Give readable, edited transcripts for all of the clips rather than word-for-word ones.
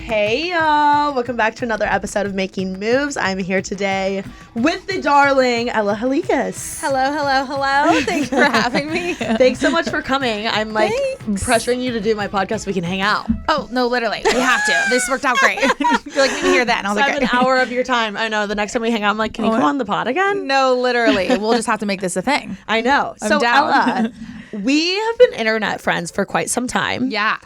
Hey y'all, welcome back to another episode of Making Moves. I'm here today with the darling Ella Halikas. Hello. Thanks for having me. Thanks so much for coming. I'm like pressuring you to do my podcast so we can hang out. Oh, no, literally. We have to. This worked out great. You're like, need to hear that. And I was like, an hour of your time. I know. The next time we hang out, I'm like, can you come on the pod again? No, literally. We'll just have to make this a thing. I know. I'm down. Ella, we have been internet friends for quite some time. Yeah.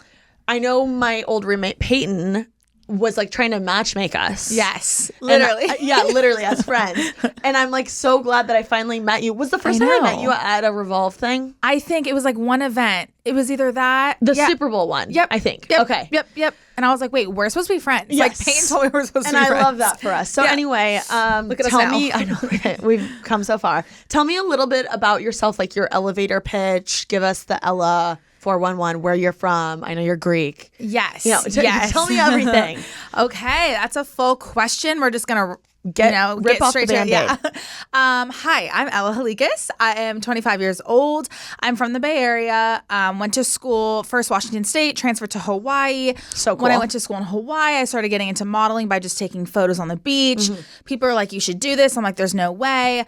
I know my old roommate Peyton was like trying to matchmake us. Yes. Literally. Literally as friends. And I'm like so glad that I finally met you. Was the first time I met you at a Revolve thing? I think it was like one event. It was either that. The Super Bowl one. Yep. I think. Yep. Okay. Yep. And I was like, wait, we're supposed to be friends. Yes. Like Peyton told me we're supposed to be friends. And I love that for us. So anyway, look at tell us now. me, I know we've come so far. Tell me a little bit about yourself, like your elevator pitch. Give us the Ella 411, where you're from. I know you're Greek. Yes. Yes. Tell me everything. Okay, that's a full question. We're just gonna rip get off straight the to it. Band-Aid. Yeah. Hi, I'm Ella Halikas. I am 25 years old. I'm from the Bay Area. Went to school first Washington State, transferred to Hawaii. So cool. When I went to school in Hawaii, I started getting into modeling by just taking photos on the beach. Mm-hmm. People are like, "You should do this." I'm like, "There's no way."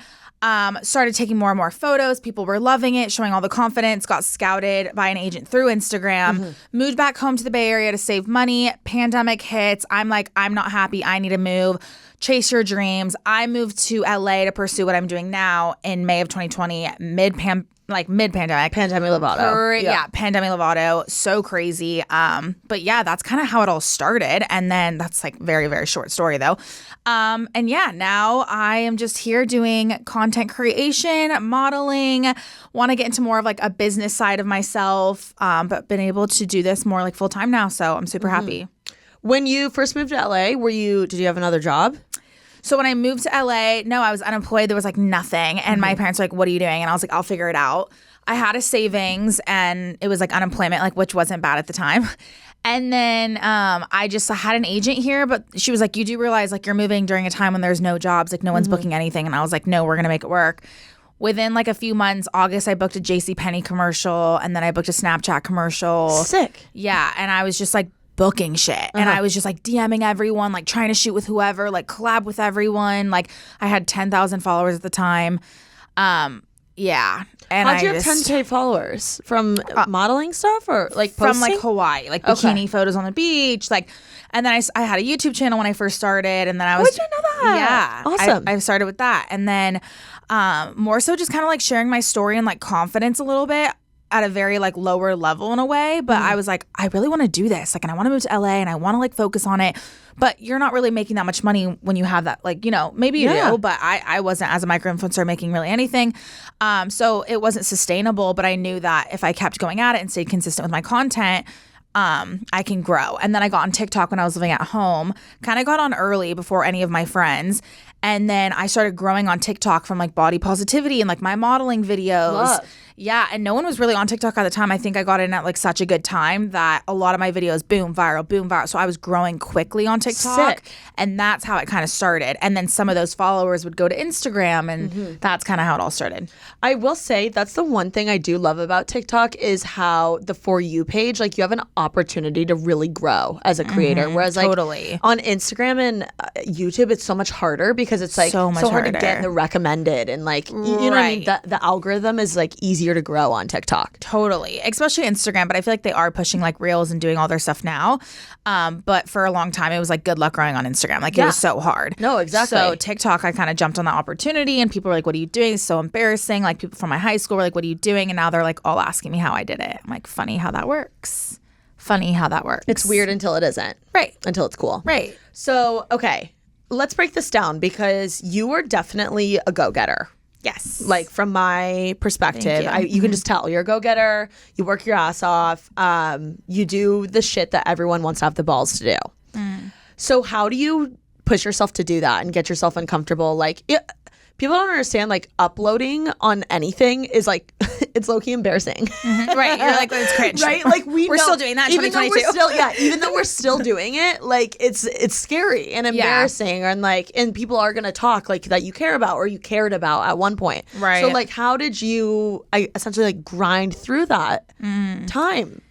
Started taking more and more photos. People were loving it, showing all the confidence. Got scouted by an agent through Instagram. Mm-hmm. Moved back home to the Bay Area to save money. Pandemic hits. I'm like, I'm not happy. I need to move. Chase your dreams. I moved to LA to pursue what I'm doing now in May of 2020, mid-pandemic. Pandemic Lovato. Yeah, Pandemic Lovato. So crazy. But yeah, that's kind of how it all started. And then that's like very, very short story though. And yeah, now I am just here doing content creation, modeling, want to get into more of like a business side of myself, but been able to do this more like full time now. So I'm super happy. When you first moved to LA, did you have another job? So when I moved to LA, no, I was unemployed. There was like nothing. And my parents were like, "What are you doing?" And I was like, "I'll figure it out." I had a savings and it was like unemployment, like which wasn't bad at the time. And then I had an agent here, but she was like, "You do realize like you're moving during a time when there's no jobs, like no one's booking anything." And I was like, "No, we're going to make it work." Within like a few months, August, I booked a JCPenney commercial and then I booked a Snapchat commercial. Sick. Yeah. And I was just like booking shit. And I was just like DMing everyone, like trying to shoot with whoever, like collab with everyone. Like I had 10,000 followers at the time. Yeah. And How'd you have 10K followers? From modeling stuff or like posting? From like Hawaii, like bikini photos on the beach, like, and then I had a YouTube channel when I first started, and then I was. Oh, I didn't know that. Yeah, Awesome. I started with that, and then more so just kind of like sharing my story and like confidence a little bit at a very like lower level in a way, but I was like, I really want to do this, like, and I want to move to LA and I want to like focus on it. But you're not really making that much money when you have that, like, you know, maybe you do, but I wasn't as a micro influencer making really anything. So it wasn't sustainable, but I knew that if I kept going at it and stayed consistent with my content, I can grow. And then I got on TikTok when I was living at home, kind of got on early before any of my friends. And then I started growing on TikTok from like body positivity and like my modeling videos. Love. Yeah, and no one was really on TikTok at the time. I think I got in at like such a good time that a lot of my videos boom viral. So I was growing quickly on TikTok. Sick. And that's how it kind of started. And then some of those followers would go to Instagram, and that's kind of how it all started. I will say that's the one thing I do love about TikTok is how the For You page, like you have an opportunity to really grow as a creator. Whereas like Totally. on Instagram and YouTube, it's so much harder because it's like So much hard to harder. get the recommended and like, you know what I mean? The algorithm is like easier to grow on TikTok. Totally. Especially Instagram, but I feel like they are pushing like reels and doing all their stuff now. But for a long time, it was like good luck growing on Instagram. Like it was so hard. No, exactly. So TikTok, I kind of jumped on the opportunity and people were like, "What are you doing? It's so embarrassing." Like people from my high school were like, "What are you doing?" And now they're like all asking me how I did it. I'm like, funny how that works. It's weird until it isn't. Right. Until it's cool. Right. So, okay, let's break this down because you are definitely a go-getter. Yes. Like from my perspective, Thank you. you can just tell you're a go-getter. You work your ass off. You do the shit that everyone wants to have the balls to do. So how do you push yourself to do that and get yourself uncomfortable? Like people don't understand, like uploading on anything is like it's low-key embarrassing. Right. You're like, it's cringe. Right? Like we're still doing that in 2022. Even though we're still doing it, like it's scary and embarrassing, and people are gonna talk like that you care about or you cared about at one point. Right. So like how did you essentially like grind through that time?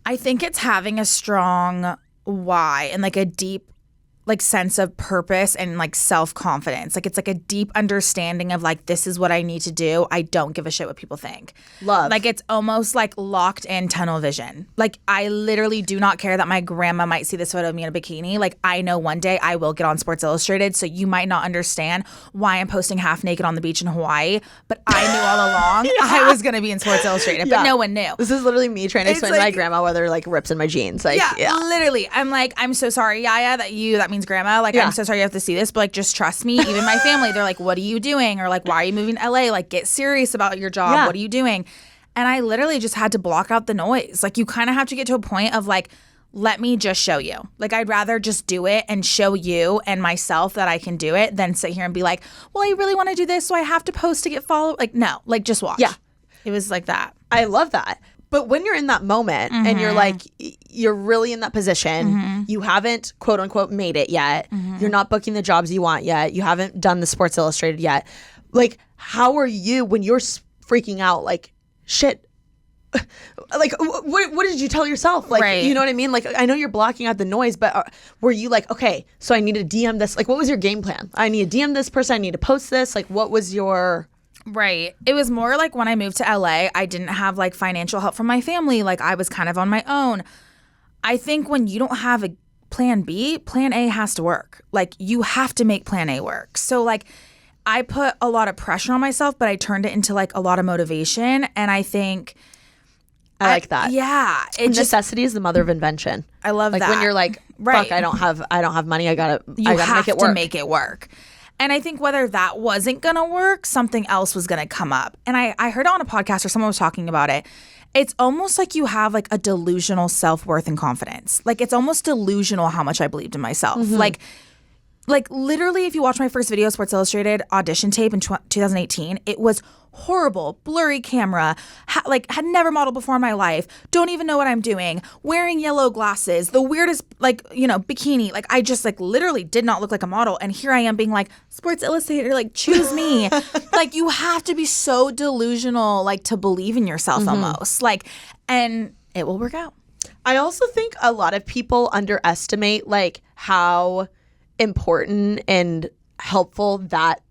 I think it's having a strong why and like a deep like sense of purpose and like self-confidence. Like it's like a deep understanding of like, this is what I need to do. I don't give a shit what people think. Love. Like it's almost like locked in tunnel vision. Like I literally do not care that my grandma might see this photo of me in a bikini. Like I know one day I will get on Sports Illustrated, so you might not understand why I'm posting half naked on the beach in Hawaii, but I knew all along I was going to be in Sports Illustrated, but no one knew. This is literally me trying to explain to my grandma why there are like rips in my jeans. Like, literally. I'm like, I'm so sorry, Yaya, that means grandma. Like, I'm so sorry you have to see this, but like, just trust me. Even my family, they're like, what are you doing? Or like, why are you moving to LA? Like, get serious about your job. What are you doing? And I literally just had to block out the noise. Like, you kind of have to get to a point of like, let me just show you. Like, I'd rather just do it and show you and myself that I can do it than sit here and be like, well, I really want to do this, so I have to post to get followed. Like, no, like, just watch. Yeah. It was like that. I love that. But when you're in that moment and you're like, you're really in that position, you haven't quote unquote made it yet. You're not booking the jobs you want yet. You haven't done the Sports Illustrated yet. Like, how are you when you're freaking out? Like, shit. Like, what did you tell yourself? Like, you know what I mean? Like, I know you're blocking out the noise, but were you like, okay, so I need to DM this? Like, what was your game plan? I need to DM this person. I need to post this. Like, what was your... Right. It was more like when I moved to LA, I didn't have like financial help from my family. Like I was kind of on my own. I think when you don't have a plan B, plan A has to work. Like you have to make plan A work. So like I put a lot of pressure on myself, but I turned it into like a lot of motivation. And I think I like that. Yeah. Necessity is the mother of invention. I love like that. When you're like, fuck, I don't have money. I gotta make it work. To make it work. And I think whether that wasn't going to work, something else was going to come up. And I heard it on a podcast or someone was talking about it. It's almost like you have like a delusional self-worth and confidence. Like it's almost delusional how much I believed in myself. Like literally if you watch my first video, Sports Illustrated audition tape in 2018, it was horrible, blurry camera, had never modeled before in my life, don't even know what I'm doing, wearing yellow glasses, the weirdest, like, you know, bikini. Like, I just, like, literally did not look like a model. And here I am being like, Sports Illustrated, like, choose me. Like, you have to be so delusional, like, to believe in yourself almost. Like, and it will work out. I also think a lot of people underestimate, like, how important and helpful that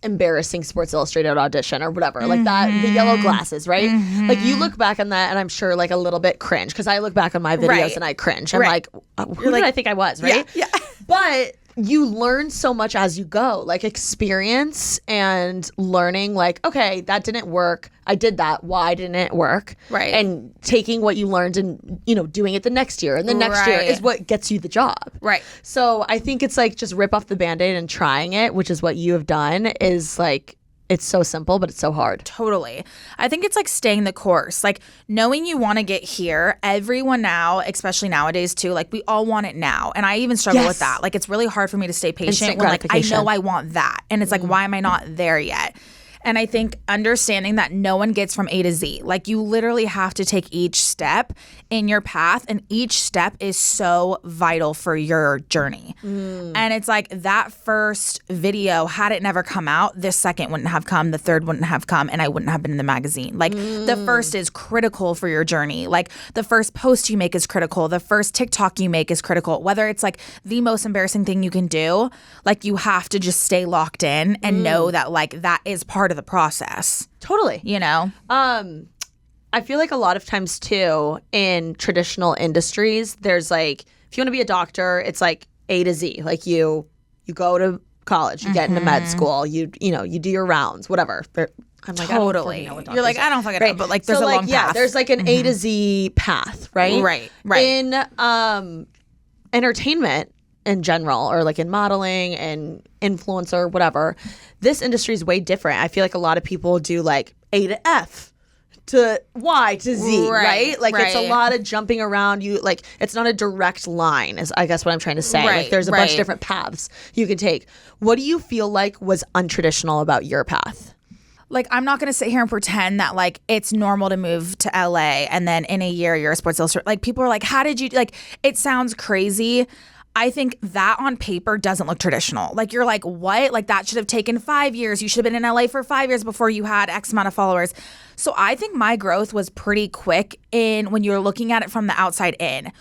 embarrassing Sports Illustrated audition or whatever, like that, the yellow glasses, right? Like you look back on that and I'm sure like a little bit cringe because I look back on my videos and I cringe. I'm like, who did I think I was, right? Yeah. But you learn so much as you go, like experience and learning like, okay, that didn't work. I did that. Why didn't it work? Right. And taking what you learned and, you know, doing it the next year. And the next year is what gets you the job. Right. So I think it's like just rip off the Band-Aid and trying it, which is what you have done, is like, it's so simple, but it's so hard. Totally. I think it's like staying the course, like knowing you want to get here. Everyone now, especially nowadays too, like we all want it now. And I even struggle with that. Like it's really hard for me to stay patient when like I know I want that. And it's like, why am I not there yet? And I think understanding that no one gets from A to Z. Like you literally have to take each step in your path, and each step is so vital for your journey. And it's like that first video, had it never come out, this second wouldn't have come, the third wouldn't have come, and I wouldn't have been in the magazine. Like the first is critical for your journey. Like the first post you make is critical. The first TikTok you make is critical. Whether it's like the most embarrassing thing you can do, like you have to just stay locked in and know that like that is part of the process. Totally. You know? I feel like a lot of times too in traditional industries, there's like, if you want to be a doctor, it's like A to Z. Like you go to college, you get into med school, you do your rounds, whatever. I'm like, totally. You're like, I don't fucking know, but like there's so a like, long path. Yeah, there's like an A to Z path, right? Right. In entertainment in general, or like in modeling and influencer, whatever, this industry is way different. I feel like a lot of people do like A to F to Y to Z, right? Like it's a lot of jumping around. You like, it's not a direct line, is I guess what I'm trying to say. Like there's a bunch of different paths you can take. What do you feel like was untraditional about your path? Like, I'm not going to sit here and pretend that, like, it's normal to move to LA and then in a year you're a Sports Illustrated. Like, people are like, how did you, like, it sounds crazy. I think that on paper doesn't look traditional. Like, you're like, what? Like, that should have taken 5 years. You should have been in LA for 5 years before you had X amount of followers. So I think my growth was pretty quick when you're looking at it from the outside in.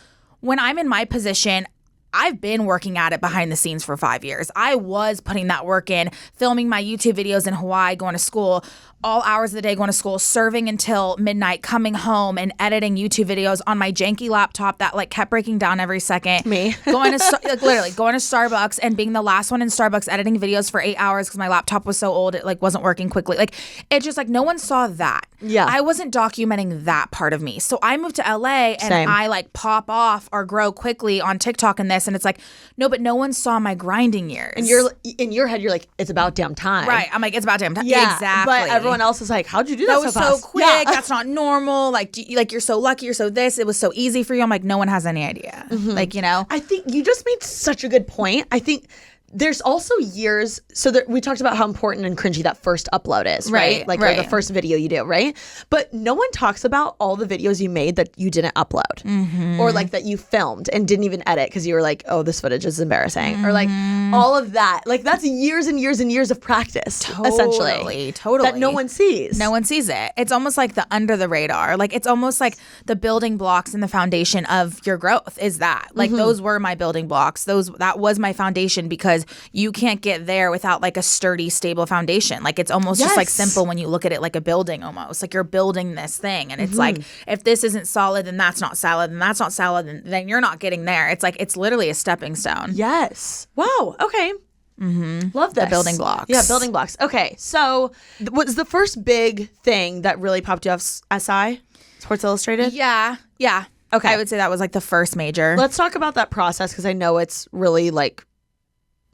when I'm in my position, I've been working at it behind the scenes for 5 years. I was putting that work in, filming my YouTube videos in Hawaii, going to school, all hours of the day going to school, serving until midnight, coming home and editing YouTube videos on my janky laptop that like kept breaking down every second. Me. Going to like literally going to Starbucks and being the last one in Starbucks editing videos for 8 hours because my laptop was so old it like wasn't working quickly. Like it just like no one saw that. Yeah. I wasn't documenting that part of me. So I moved to LA and Same. I like pop off or grow quickly on TikTok and this, and it's like, no, but no one saw my grinding years. And you're in your head, you're like, it's about damn time. right. I'm like, it's about damn time. Yeah. Exactly. But everyone else is like, how'd you do that, that was so fast? quick. Yeah. That's not normal. Like, like you're so lucky. You're so this. It was so easy for you. I'm like, no one has any idea. Like, you know. I think you just made such a good point. I think there's also years. So we talked about how important and cringy that first upload is, right? Like or the first video you do, right? But no one talks about all the videos you made that you didn't upload, or like that you filmed and didn't even edit because you were like, oh, this footage is embarrassing, or like all of that. Like that's years and years and years of practice, essentially. Totally. That no one sees. No one sees it. It's almost like the under the radar. Like it's almost like the building blocks and the foundation of your growth is that. Like those were my building blocks. That was my foundation because you can't get there without like a sturdy, stable foundation. Like it's almost just like simple when you look at it like a building almost. Like you're building this thing. And it's like, if this isn't solid, then that's not solid. And that's not solid, then you're not getting there. It's like, it's literally a stepping stone. Yes. Wow. Okay. Love this. The building blocks. Yeah, building blocks. Okay. So what's the first big thing that really popped you off SI? Sports Illustrated? Yeah. Yeah. Okay. I would say that was like the first major. Let's talk about that process because I know it's really like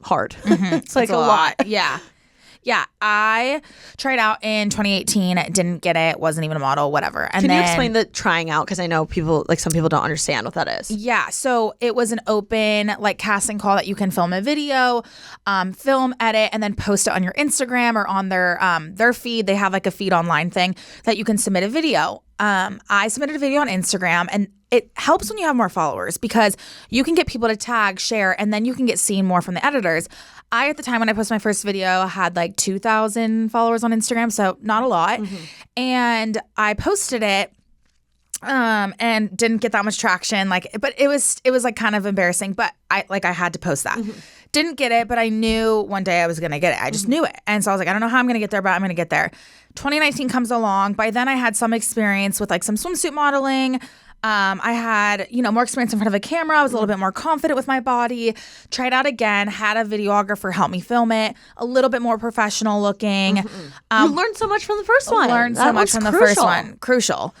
hard. It's like a lot. Yeah. Yeah. I tried out in 2018, didn't get it, wasn't even a model, whatever. And Can then, you explain the trying out? Because I know some people don't understand what that is. Yeah. So it was an open like casting call that you can film a video, film, edit, and then post it on your Instagram or on their feed. They have like a feed online thing that you can submit a video. I submitted a video on Instagram, and it helps when you have more followers because you can get people to tag, share, and then you can get seen more from the editors. I, at the time when I posted my first video, had like 2,000 followers on Instagram, so not a lot. And I posted it and didn't get that much traction. But it was like kind of embarrassing, but I had to post that. Didn't get it, but I knew one day I was going to get it. I just knew it. And so I was like, I don't know how I'm going to get there, but I'm going to get there. 2019 comes along. By then I had some experience with like some swimsuit modeling. I had, more experience in front of a camera. I was a little bit more confident with my body. Tried out again, had a videographer help me film it, a little bit more professional looking. You learned so much from the first one. Learned so much from the first one. Crucial.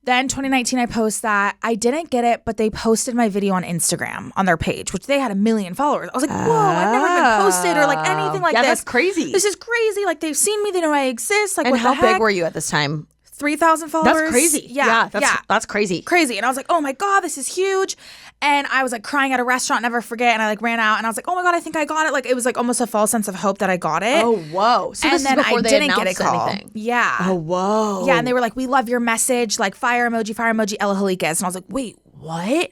Then 2019, I post that. I didn't get it, but they posted my video on Instagram on their page, which they had 1 million followers. I was like, whoa, I've never been posted or like anything like this. That's crazy. This is crazy. Like they've seen me. They know I exist. Like, and what how the heck? big were you at this time? 3,000 followers. That's crazy. Yeah. That's crazy. Crazy. And I was like, oh my God, this is huge. And I was like crying at a restaurant, never forget. And I like ran out and I was like, oh my God, I think I got it. Like it was like almost a false sense of hope that I got it. Oh, whoa. So and this then is before I they didn't get a announced call. anything. Yeah. Oh, whoa. Yeah. And they were like, we love your message. Like fire emoji, Ella Halikas. And I was like, wait, what?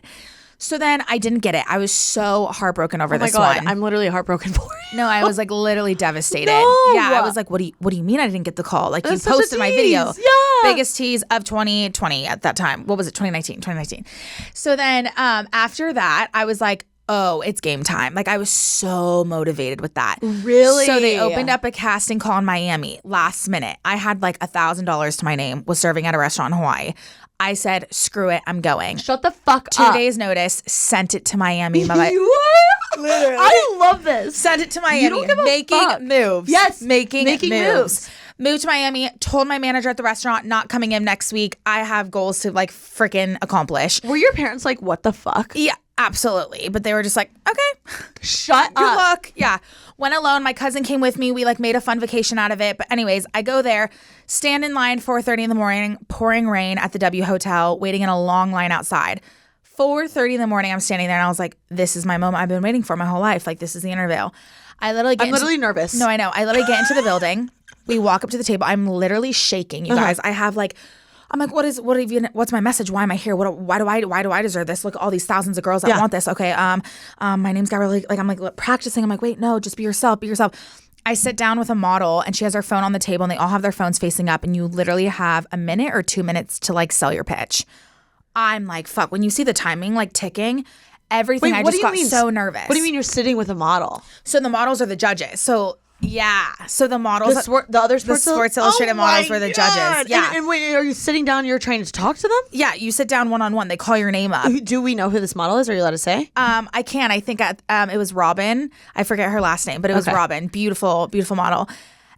So then I didn't get it. I was so heartbroken over this one. Oh my God, one. I'm literally heartbroken for you. No, I was like literally devastated. No. Yeah, I was like, what do you mean I didn't get the call? Like That's you posted my video. Yeah. Biggest tease of 2020 at that time. What was it? 2019. So then after that, I was like, oh, it's game time. Like I was so motivated with that. Really? So they opened up a casting call in Miami last minute. I had like $1,000 to my name, was serving at a restaurant in Hawaii. I said, screw it, I'm going. Shut the fuck up. 2 days notice, sent it to Miami. You are? Literally. I love this. Sent it to Miami. You don't give a making fuck. moves. Yes. Making moves. Moved to Miami, told my manager at the restaurant, not coming in next week. I have goals to like freaking accomplish. Were your parents like, what the fuck? Yeah, absolutely. But they were just like, okay. Shut up. Good luck. Yeah. Went alone. My cousin came with me. We like made a fun vacation out of it. But anyways, I go there, stand in line 4:30 in the morning, pouring rain at the W Hotel, waiting in a long line outside. 4:30 in the morning, I'm standing there and I was like, this is my moment I've been waiting for my whole life. Like, this is the interview. I'm literally nervous. No, I know. I literally get into the building. We walk up to the table. I'm literally shaking, you guys. I have like, I'm like, what's my message? Why am I here? Why do I deserve this? Look, all these thousands of girls that want this. Okay. My name's Gabrielle. Like, I'm like practicing. I'm like, wait, no, just be yourself. Be yourself. I sit down with a model and she has her phone on the table and they all have their phones facing up and you literally have a minute or 2 minutes to like sell your pitch. I'm like, fuck. When you see the timing like ticking, everything, I just got so nervous. What do you mean you're sitting with a model? So the models are the judges. So yeah. So the models, the other Sports Illustrated models were the judges. Yeah. And wait, are you sitting down? You're trying to talk to them? Yeah. You sit down one-on-one. They call your name up. Do we know who this model is? Are you allowed to say? I can. I think it was Robin. I forget her last name, but it was Robin. Beautiful, beautiful model.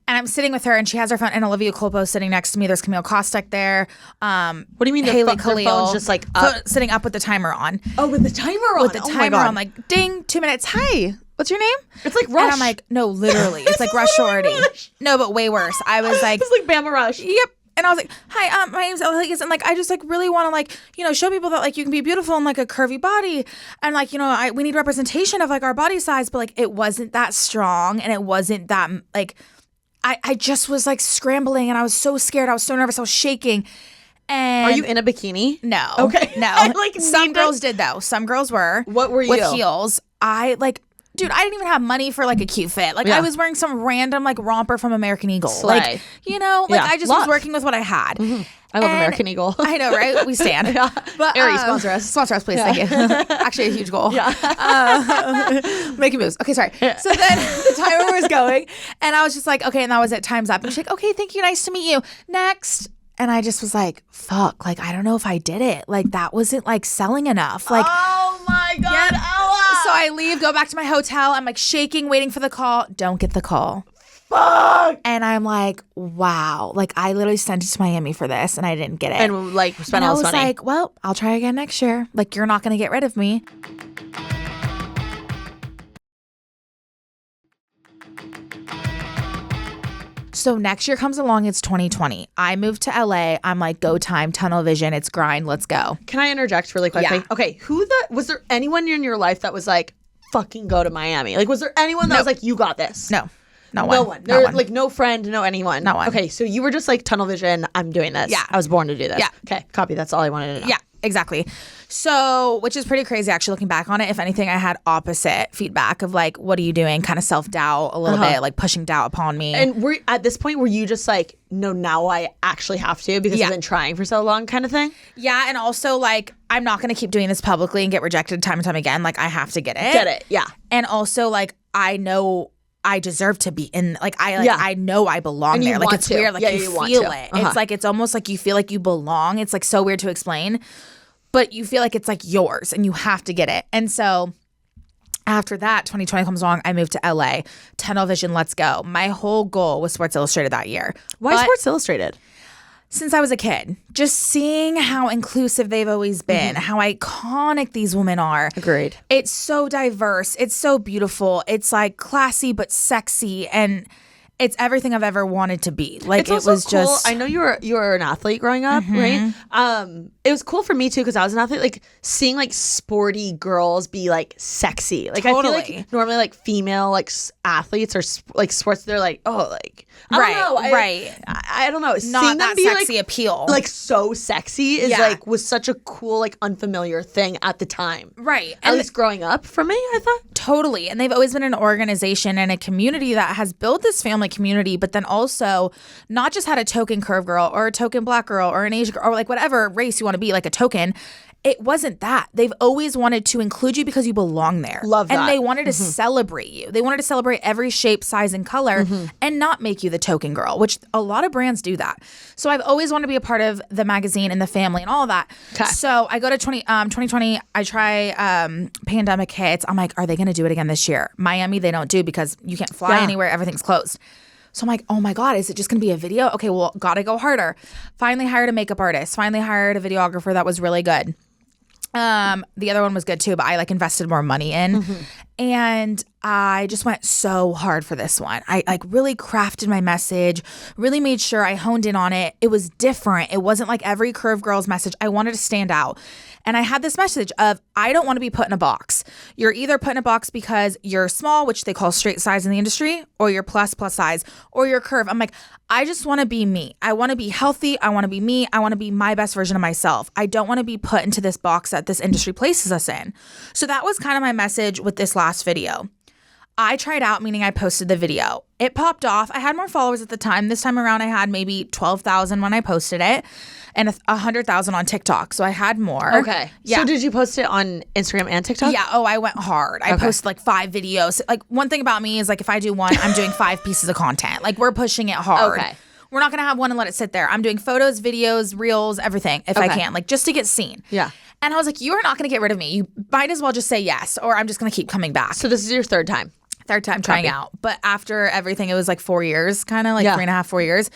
And I'm sitting with her, and she has her phone, and Olivia Colpo sitting next to me. There's Camille Kostek there. What do you mean Haley their phone's just like up? Sitting up with the timer on. Oh, with the timer on. With the timer on, like ding, 2 minutes. Hi, what's your name? It's like Rush. And I'm like, no, literally, it's like Rush Shorty. No, but way worse. I was like, it's like Bama Rush. Yep. And I was like, hi, my name's Halikas, and like I just like really want to like, you know, show people that like you can be beautiful in like a curvy body, and like, you know, we need representation of like our body size, but like it wasn't that strong, and it wasn't that like. I just was like scrambling, and I was so scared. I was so nervous. I was shaking. And are you in a bikini? No. Okay. No. Like some girls did though. Some girls were. What were you? With heels. I like, dude, I didn't even have money for like a cute fit. Like I was wearing some random like romper from American Eagle. Slay. Like, you know, like I just was working with what I had. Mm-hmm. I love American Eagle. I know, right? We stand. But Aerie, sponsor us. Sponsor us, please. Thank you. Actually, a huge goal. Yeah. Making moves. Okay, sorry. So then the timer was going, and I was just like, okay, and that was it. Time's up. And she's like, okay, thank you. Nice to meet you. Next. And I just was like, fuck. Like, I don't know if I did it. Like, that wasn't like selling enough. Like, oh my God, Ella. So I leave, go back to my hotel. I'm like shaking, waiting for the call. Don't get the call. Fuck. And I'm like, wow. Like, I literally sent it to Miami for this, and I didn't get it. And like spent all this money. I was like, well, I'll try again next year. Like, you're not going to get rid of me. So next year comes along, it's 2020. I moved to LA. I'm like, go time, tunnel vision, it's grind, let's go. Can I interject really quickly? Yeah. Okay, was there anyone in your life that was like, fucking go to Miami? Like, was there anyone that was like, you got this? No. No one. There, like, no friend, no anyone. No one. Okay, so you were just like, tunnel vision, I'm doing this. Yeah. I was born to do this. Yeah. Okay, copy. That's all I wanted to know. Yeah, exactly. So, which is pretty crazy actually looking back on it. If anything, I had opposite feedback of like, what are you doing? Kind of self-doubt a little bit, like pushing doubt upon me. And at this point, were you just like, no, now I actually have to because I've been trying for so long kind of thing? Yeah, and also like, I'm not going to keep doing this publicly and get rejected time and time again. Like, I have to get it. Get it, yeah. And also like, I know I deserve to be in, like, I know I belong there. Like, it's weird. Like, you feel it. It's like, it's almost like you feel like you belong. It's like so weird to explain, but you feel like it's like yours and you have to get it. And so after that, 2020 comes along, I moved to LA. Tunnel vision, let's go. My whole goal was Sports Illustrated that year. Why Sports Illustrated? Since I was a kid, just seeing how inclusive they've always been, how iconic these women are. Agreed. It's so diverse. It's so beautiful. It's like classy but sexy, and it's everything I've ever wanted to be. Like, it's it was cool. just. I know you were an athlete growing up, right? It was cool for me too because I was an athlete. Like seeing like sporty girls be like sexy. Like Totally. I feel like normally like female like athletes or like sports, they're like, oh, like I don't know. Right. I don't know. Not Seeing that them be sexy like, appeal. like so sexy is like was such a cool like unfamiliar thing at the time. Right. At least growing up for me, I thought. Totally. And they've always been an organization and a community that has built this family community, but then also not just had a token curve girl or a token black girl or an Asian girl or like whatever race you want to be, like a token. It wasn't that. They've always wanted to include you because you belong there. Love that. And they wanted to celebrate you. They wanted to celebrate every shape, size, and color and not make you the token girl, which a lot of brands do that. So I've always wanted to be a part of the magazine and the family and all of that. Okay. So I go to 2020. I try pandemic hits. I'm like, are they going to do it again this year? Miami, they don't do because you can't fly anywhere. Everything's closed. So I'm like, oh my God, is it just going to be a video? Okay, well, got to go harder. Finally hired a makeup artist. Finally hired a videographer that was really good. The other one was good too, but I like invested more money in. And I just went so hard for this one. I like really crafted my message, really made sure I honed in on it. It was different. It wasn't like every curve girl's message. I wanted to stand out. And I had this message of, I don't want to be put in a box. You're either put in a box because you're small, which they call straight size in the industry, or you're plus size, or you're curve. I'm like, I just want to be me. I want to be healthy. I want to be me. I want to be my best version of myself. I don't want to be put into this box that this industry places us in. So that was kind of my message with this last video. I tried out, meaning I posted the video. It popped off. I had more followers at the time. This time around, I had maybe 12,000 when I posted it and 100,000 on TikTok. So I had more. Okay. Yeah. So did you post it on Instagram and TikTok? Yeah. Oh, I went hard. I posted like 5 videos. Like one thing about me is like if I do one, I'm doing 5 pieces of content. Like we're pushing it hard. Okay. We're not going to have one and let it sit there. I'm doing photos, videos, reels, everything if I can, like just to get seen. Yeah. And I was like, you are not going to get rid of me. You might as well just say yes, or I'm just going to keep coming back. So this is your third time? Third time trying out. But after everything, it was like 4 years, kind of like 3.5, 4 years,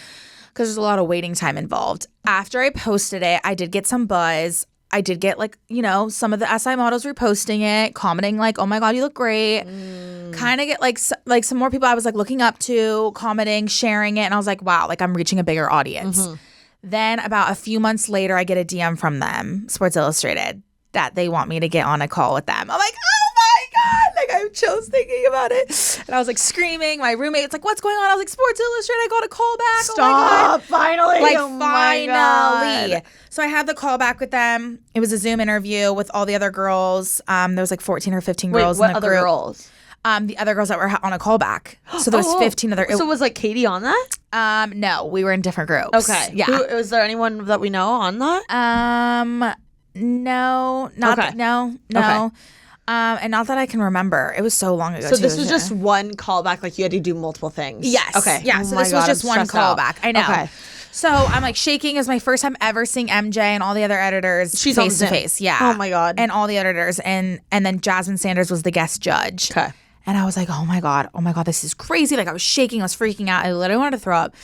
because there's a lot of waiting time involved. After I posted it, I did get some buzz. I did get like, you know, some of the SI models reposting it, commenting like, oh my God, you look great. Kind of get like some more people I was like looking up to, commenting, sharing it. And I was like, wow, like I'm reaching a bigger audience. Then about a few months later, I get a DM from them, Sports Illustrated, that they want me to get on a call with them. I'm like, oh my God. Like I have chills thinking about it. And I was like screaming. My roommate's like, what's going on? I was like, Sports Illustrated, I got a call back. Stop. Oh my God. Finally. Like oh my finally. God. So I had the call back with them. It was a Zoom interview with all the other girls. There was like 14 or 15 girls in the other group. girls? The other girls that were on a callback. So there was 15 other. So was like Katie on that? No, we were in different groups. Okay. Yeah. Was there anyone that we know on that? No, not Okay. no. Okay. And not that I can remember. It was so long ago. So this was just one callback, like you had to do multiple things. Yes. Okay. Yeah. Oh So my this was God, just I'm one stressed out. callback. I know. Okay. So I'm like shaking. It was my first time ever seeing MJ and all the other editors She's on face to Zoom. face. Yeah. Oh my God. And all the editors and then Jasmine Sanders was the guest judge. Okay. And I was like, oh my God, this is crazy. Like I was shaking, I was freaking out. I literally wanted to throw up.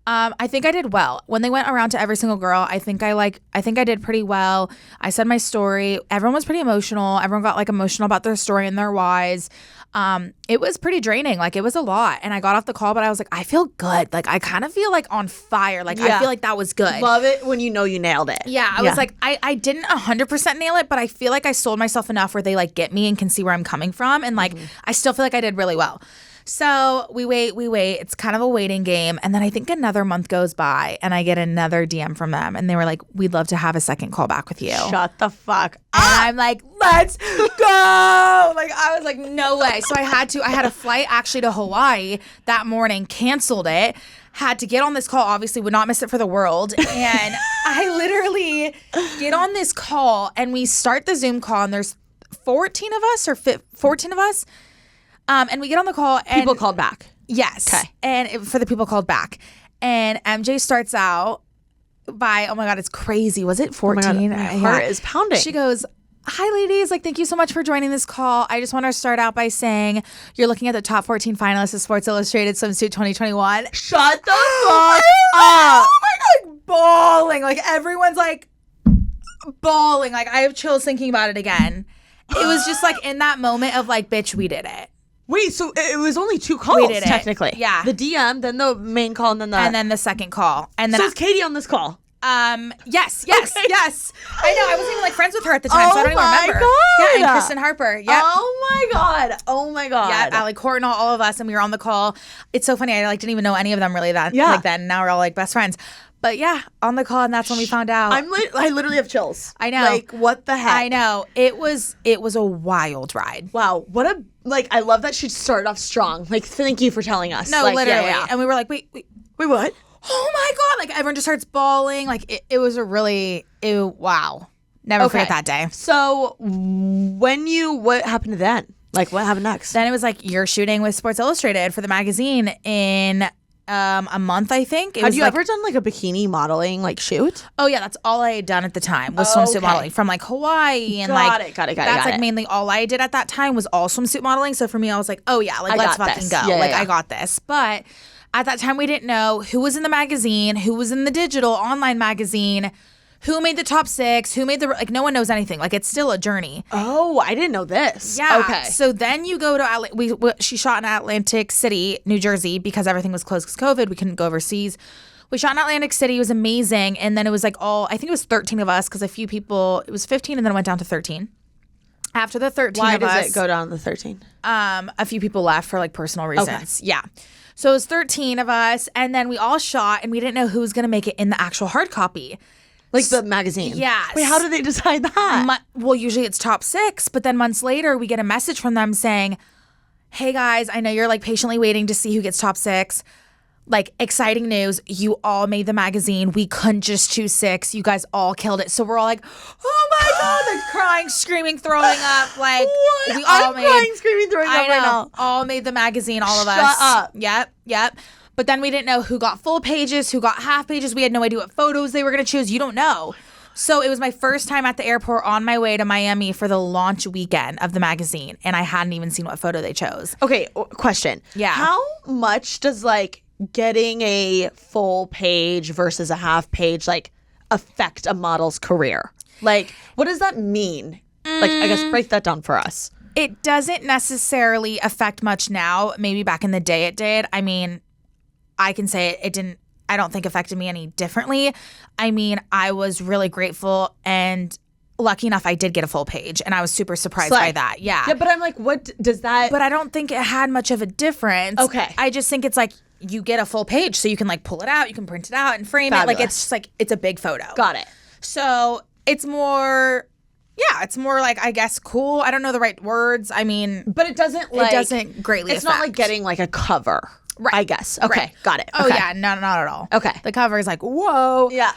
I think I did well. When they went around to every single girl, I think I did pretty well. I said my story. Everyone was pretty emotional. Everyone got like emotional about their story and their whys. It was pretty draining. Like it was a lot. And I got off the call, but I was like, I feel good. Like I kind of feel like on fire. Like I feel like that was good. Love it when you know you nailed it. Yeah, I was like, I didn't 100% nail it, but I feel like I sold myself enough where they like get me and can see where I'm coming from. And like, I still feel like I did really well. So we wait. It's kind of a waiting game. And then I think another month goes by and I get another DM from them. And they were like, we'd love to have a second call back with you. Shut the fuck up. And I'm like, let's go. Like, I was like, no way. So I had a flight actually to Hawaii that morning, canceled it, had to get on this call, obviously would not miss it for the world. And I literally get on this call and we start the Zoom call and there's 14 of us or 14 of us. And we get on the call and People called back. yes. Okay. And for the people called back. And MJ starts out by, oh my God, it's crazy. Was it 14? My heart is pounding. She goes, hi, ladies. Like, thank you so much for joining this call. I just want to start out by saying you're looking at the top 14 finalists of Sports Illustrated Swimsuit 2021. Shut the fuck up. Oh my God, like bawling. Like, everyone's like bawling. Like, I have chills thinking about it again. It was just like in that moment of like, bitch, we did it. Wait, so it was only 2 calls, We did it. technically. Yeah. The DM, then the main call, and then the second call. And then So is Katie on this call? yes. Okay. Yes. I know. I wasn't even like friends with her at the time, so I don't even remember. God. Yeah, and Kristen Harper. Yep. Oh my God. Yeah, Allie Courtney, all of us, and we were on the call. It's so funny. I like didn't even know any of them really that like then. Now we're all like best friends. But yeah, on the call, and that's when we found out. I literally have chills. I know. Like, what the heck? I know. It was a wild ride. Wow. What a, like, I love that she started off strong. Like, thank you for telling us. No, like, literally. Yeah. And we were like, wait. Wait, what? Oh my God. Like, everyone just starts bawling. Like, it was a really, wow. Never forget that day. So, what happened then? Like, what happened next? Then it was like, you're shooting with Sports Illustrated for the magazine in a month, I think. Have you ever done like a bikini modeling like shoot? Oh yeah, that's all I had done at the time was swimsuit modeling from like Hawaii and Got it. That's like mainly all I did at that time was all swimsuit modeling. So for me, I was like, oh yeah, like let's fucking go. Yeah, like I got this. But at that time, we didn't know who was in the magazine, who was in the digital online magazine, who made the top 6, who made the like. No one knows anything. Like it's still a journey. Oh, I didn't know this. Yeah. Okay. So then you go to she shot in Atlantic City, New Jersey, because everything was closed because COVID. We couldn't go overseas. We shot in Atlantic City. It was amazing. And then it was like I think it was 13 of us because a few people, it was 15 and then it went down to 13. After the 13 Why of us. does it go down to 13? A few people left for like personal reasons. Okay. Yeah. So it was 13 of us. And then we all shot and we didn't know who was going to make it in the actual hard copy. Like the magazine? Yeah. Wait, how did they decide that? Well, usually it's top 6, but then months later we get a message from them saying, hey guys, I know you're like patiently waiting to see who gets top 6. Like, exciting news. You all made the magazine. We couldn't just choose 6. You guys all killed it. So we're all like, oh my God. Like, crying, screaming, throwing up. Like, What? we all I'm crying, screaming, throwing up I right know. now. All made the magazine, all of us. Shut up. Yep. But then we didn't know who got full pages, who got half pages. We had no idea what photos they were going to choose. You don't know. So it was my first time at the airport on my way to Miami for the launch weekend of the magazine. And I hadn't even seen what photo they chose. Okay, question. Yeah. How much does like getting a full page versus a half page like affect a model's career? Like, what does that mean? Like, I guess break that down for us. It doesn't necessarily affect much now. Maybe back in the day it did. I mean, I can say it didn't, I don't think affected me any differently. I mean, I was really grateful and lucky enough I did get a full page and I was super surprised by that. Yeah. Yeah, but I'm like, what does that... But I don't think it had much of a difference. Okay. I just think it's like you get a full page so you can like pull it out, you can print it out and frame it. Like, it's just like, it's a big photo. Got it. So it's more... Yeah, it's more like, I guess, cool. I don't know the right words. I mean... But it doesn't like... It doesn't greatly It's affect. not like getting like a cover. Right. I guess. Okay. Right. Got it. Oh, Okay. yeah. No, not at all. Okay. The cover is like, whoa. Yeah.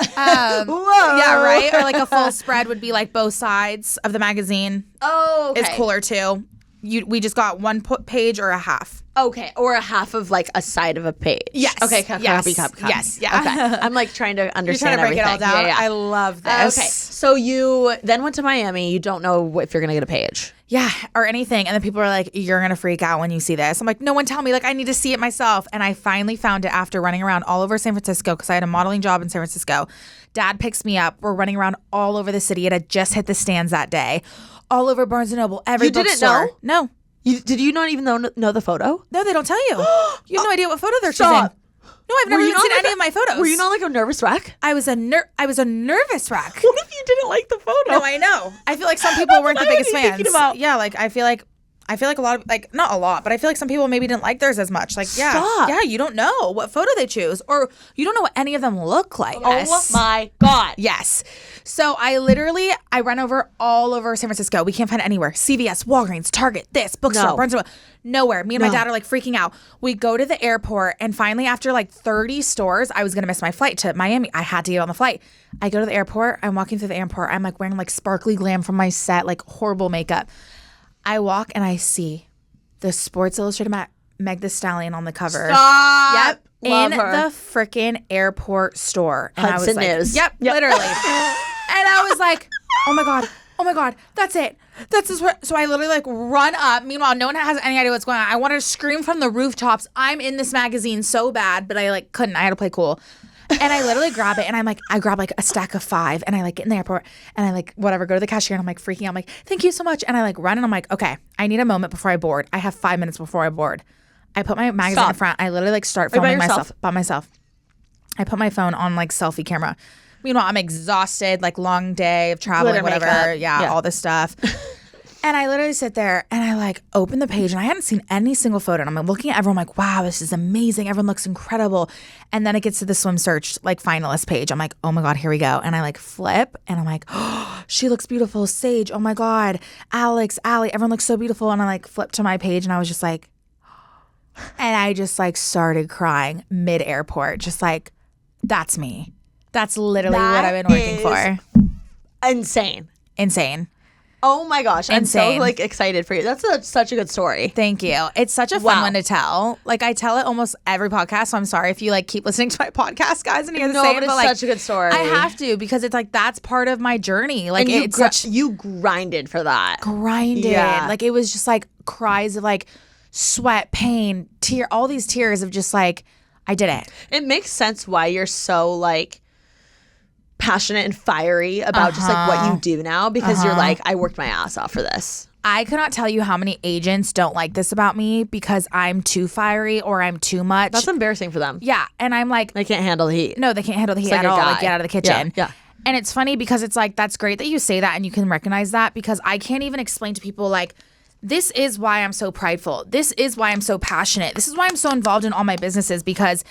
Whoa. Yeah, right? Or like a full spread would be like both sides of the magazine. Oh, okay. It's cooler too. We just got one page or a half. Okay. Or a half of like a side of a page. Yes. Okay. Yes. Copy. Yes. Yeah. Okay. I'm like trying to You're understand trying to break everything. it all down. Yeah. I love this. Okay. So you then went to Miami. You don't know if you're going to get a page. Yeah, or anything. And then people are like, you're going to freak out when you see this. I'm like, no one tell me. Like, I need to see it myself. And I finally found it after running around all over San Francisco because I had a modeling job in San Francisco. Dad picks me up. We're running around all over the city. It had just hit the stands that day. All over Barnes & Noble, every bookstore. Know? No. Did you not even know the photo? No, they don't tell you. You have no idea what photo they're Stop. choosing. No, I've never even seen any of my photos. Were you not like a nervous wreck? I was a nervous wreck. What if you didn't like the photo? No, I know. I feel like some people weren't the what I biggest was fans. thinking about. Yeah, like I feel like a lot of, like, not a lot, but I feel like some people maybe didn't like theirs as much. Like, Stop. yeah, you don't know what photo they choose, or you don't know what any of them look like. Oh my God. Yes. So I run over all over San Francisco. We can't find it anywhere. CVS, Walgreens, Target, this, bookstore, No. Barnes & Noble. Nowhere. Me and my dad are like freaking out. We go to the airport and finally after like 30 stores, I was going to miss my flight to Miami. I had to get on the flight. I go to the airport. I'm walking through the airport. I'm like wearing like sparkly glam from my set, like horrible makeup. I walk and I see the Sports Illustrated Meg Thee Stallion on the cover. Stop. Yep. Love in her. the freaking airport store. And I was Hudson like, News. Yep, literally. And I was like, oh my God, that's it. That's this. So I literally like run up. Meanwhile, no one has any idea what's going on. I wanted to scream from the rooftops, I'm in this magazine so bad, but I like couldn't. I had to play cool. And I literally grab it and I grab like a stack of 5 and I like get in the airport and I like whatever, go to the cashier and I'm like freaking out. I'm like, thank you so much. And I like run and I'm like, okay, I need a moment before I board. I have 5 minutes before I board. I put my magazine in front. I literally like start filming myself by myself. I put my phone on like selfie camera. Meanwhile, I'm exhausted, like long day of traveling, Glitter whatever. makeup. Yeah, all this stuff. And I literally sit there and I like open the page and I hadn't seen any single photo. And I'm looking at everyone like, wow, this is amazing. Everyone looks incredible. And then it gets to the Swim Search like finalist page. I'm like, oh my God, here we go. And I like flip and I'm like, oh, she looks beautiful. Sage, oh my God. Alex, Allie, everyone looks so beautiful. And I like flipped to my page and I was just like, and I just like started crying mid-airport. Just like, that's me. That's literally what I've been working for. Insane. Oh my gosh. I'm so Insane. like excited for you. That's such a good story. Thank you. It's such a fun one to tell. Like I tell it almost every podcast, so I'm sorry if you like keep listening to my podcast, guys, and you have to say it, but it's but like, such a good story. I have to because it's like that's part of my journey. Like And it's you grinded for that. grinded. Yeah. Like it was just like cries of like sweat, pain, tear, all these tears of just like I did it. It makes sense why you're so like passionate and fiery about just like what you do now because you're like, I worked my ass off for this. I cannot tell you how many agents don't like this about me because I'm too fiery or I'm too much. That's embarrassing for them. Yeah. And I'm like, They can't handle the heat. no, they can't handle the heat like at a all. guy. Like, get out of the kitchen. Yeah. And it's funny because it's like, that's great that you say that and you can recognize that because I can't even explain to people like, this is why I'm so prideful. This is why I'm so passionate. This is why I'm so involved in all my businesses because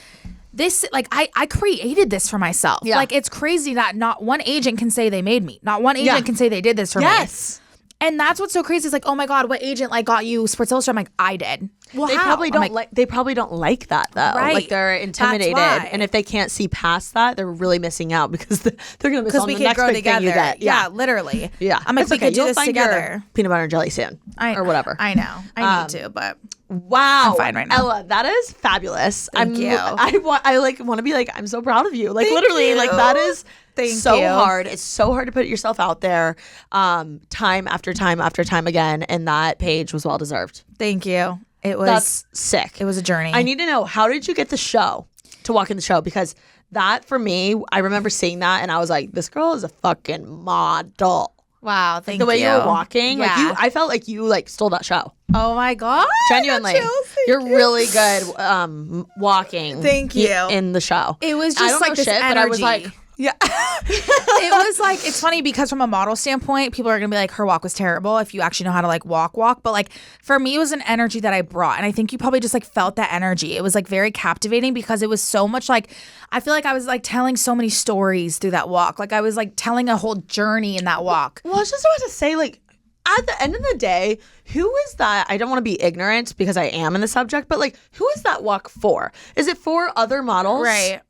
this, like, I created this for myself. Yeah. Like, it's crazy that not one agent can say they made me. Not one agent can say they did this for me. Yes. And that's what's so crazy. Is like, oh my God, what agent like got you Sports Illustrated? I'm like, I did. Well, They how? probably I'm don't like, they probably don't like that though. Right. Like they're intimidated, why. and if they can't see past that, they're really missing out because they're gonna miss on we the can next grow big together. thing you get. Yeah, literally. Yeah. I'm like, It's we okay. could do You'll this find your together. peanut butter and jelly soon, or whatever. I know. I need to, but Wow, I'm fine right now. Ella, that is fabulous. Thank you. I like want to be like, I'm so proud of you. Like Thank literally, you. like that is Thank so you. hard. It's so hard to put yourself out there, time after time after time again. And that page was well deserved. thank you. It was. That's sick. It was a journey. I need to know, how did you get the show to walk in the show? Because that for me, I remember seeing that and I was like, this girl is a fucking model. Wow. Thank The way you. you were walking, like Yeah. I felt like you like stole that show. Oh my God. Genuinely, Chills. Thank you're you. really good walking. Thank you. In the show. It was I just don't like know this shit, energy. but I was like, yeah. It was like, it's funny because from a model standpoint, people are going to be like, her walk was terrible if you actually know how to like walk. But like for me, it was an energy that I brought. And I think you probably just like felt that energy. It was like very captivating because it was so much like, I feel like I was like telling so many stories through that walk. Like I was like telling a whole journey in that walk. well, I was just about to say, like, at the end of the day, who is that? I don't want to be ignorant because I am in the subject, but like, who is that walk for? Is it for other models? Right.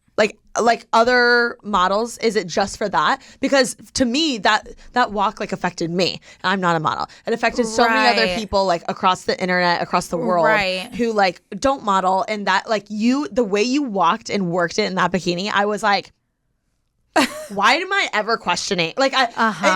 Like other models? Is it just for that? Because to me, that walk like affected me. I'm not a model. It affected so many other Right. people like across the internet, across the world, Right. who like don't model. And that like the way you walked and worked it in that bikini, I was like, why am I ever questioning? Like, it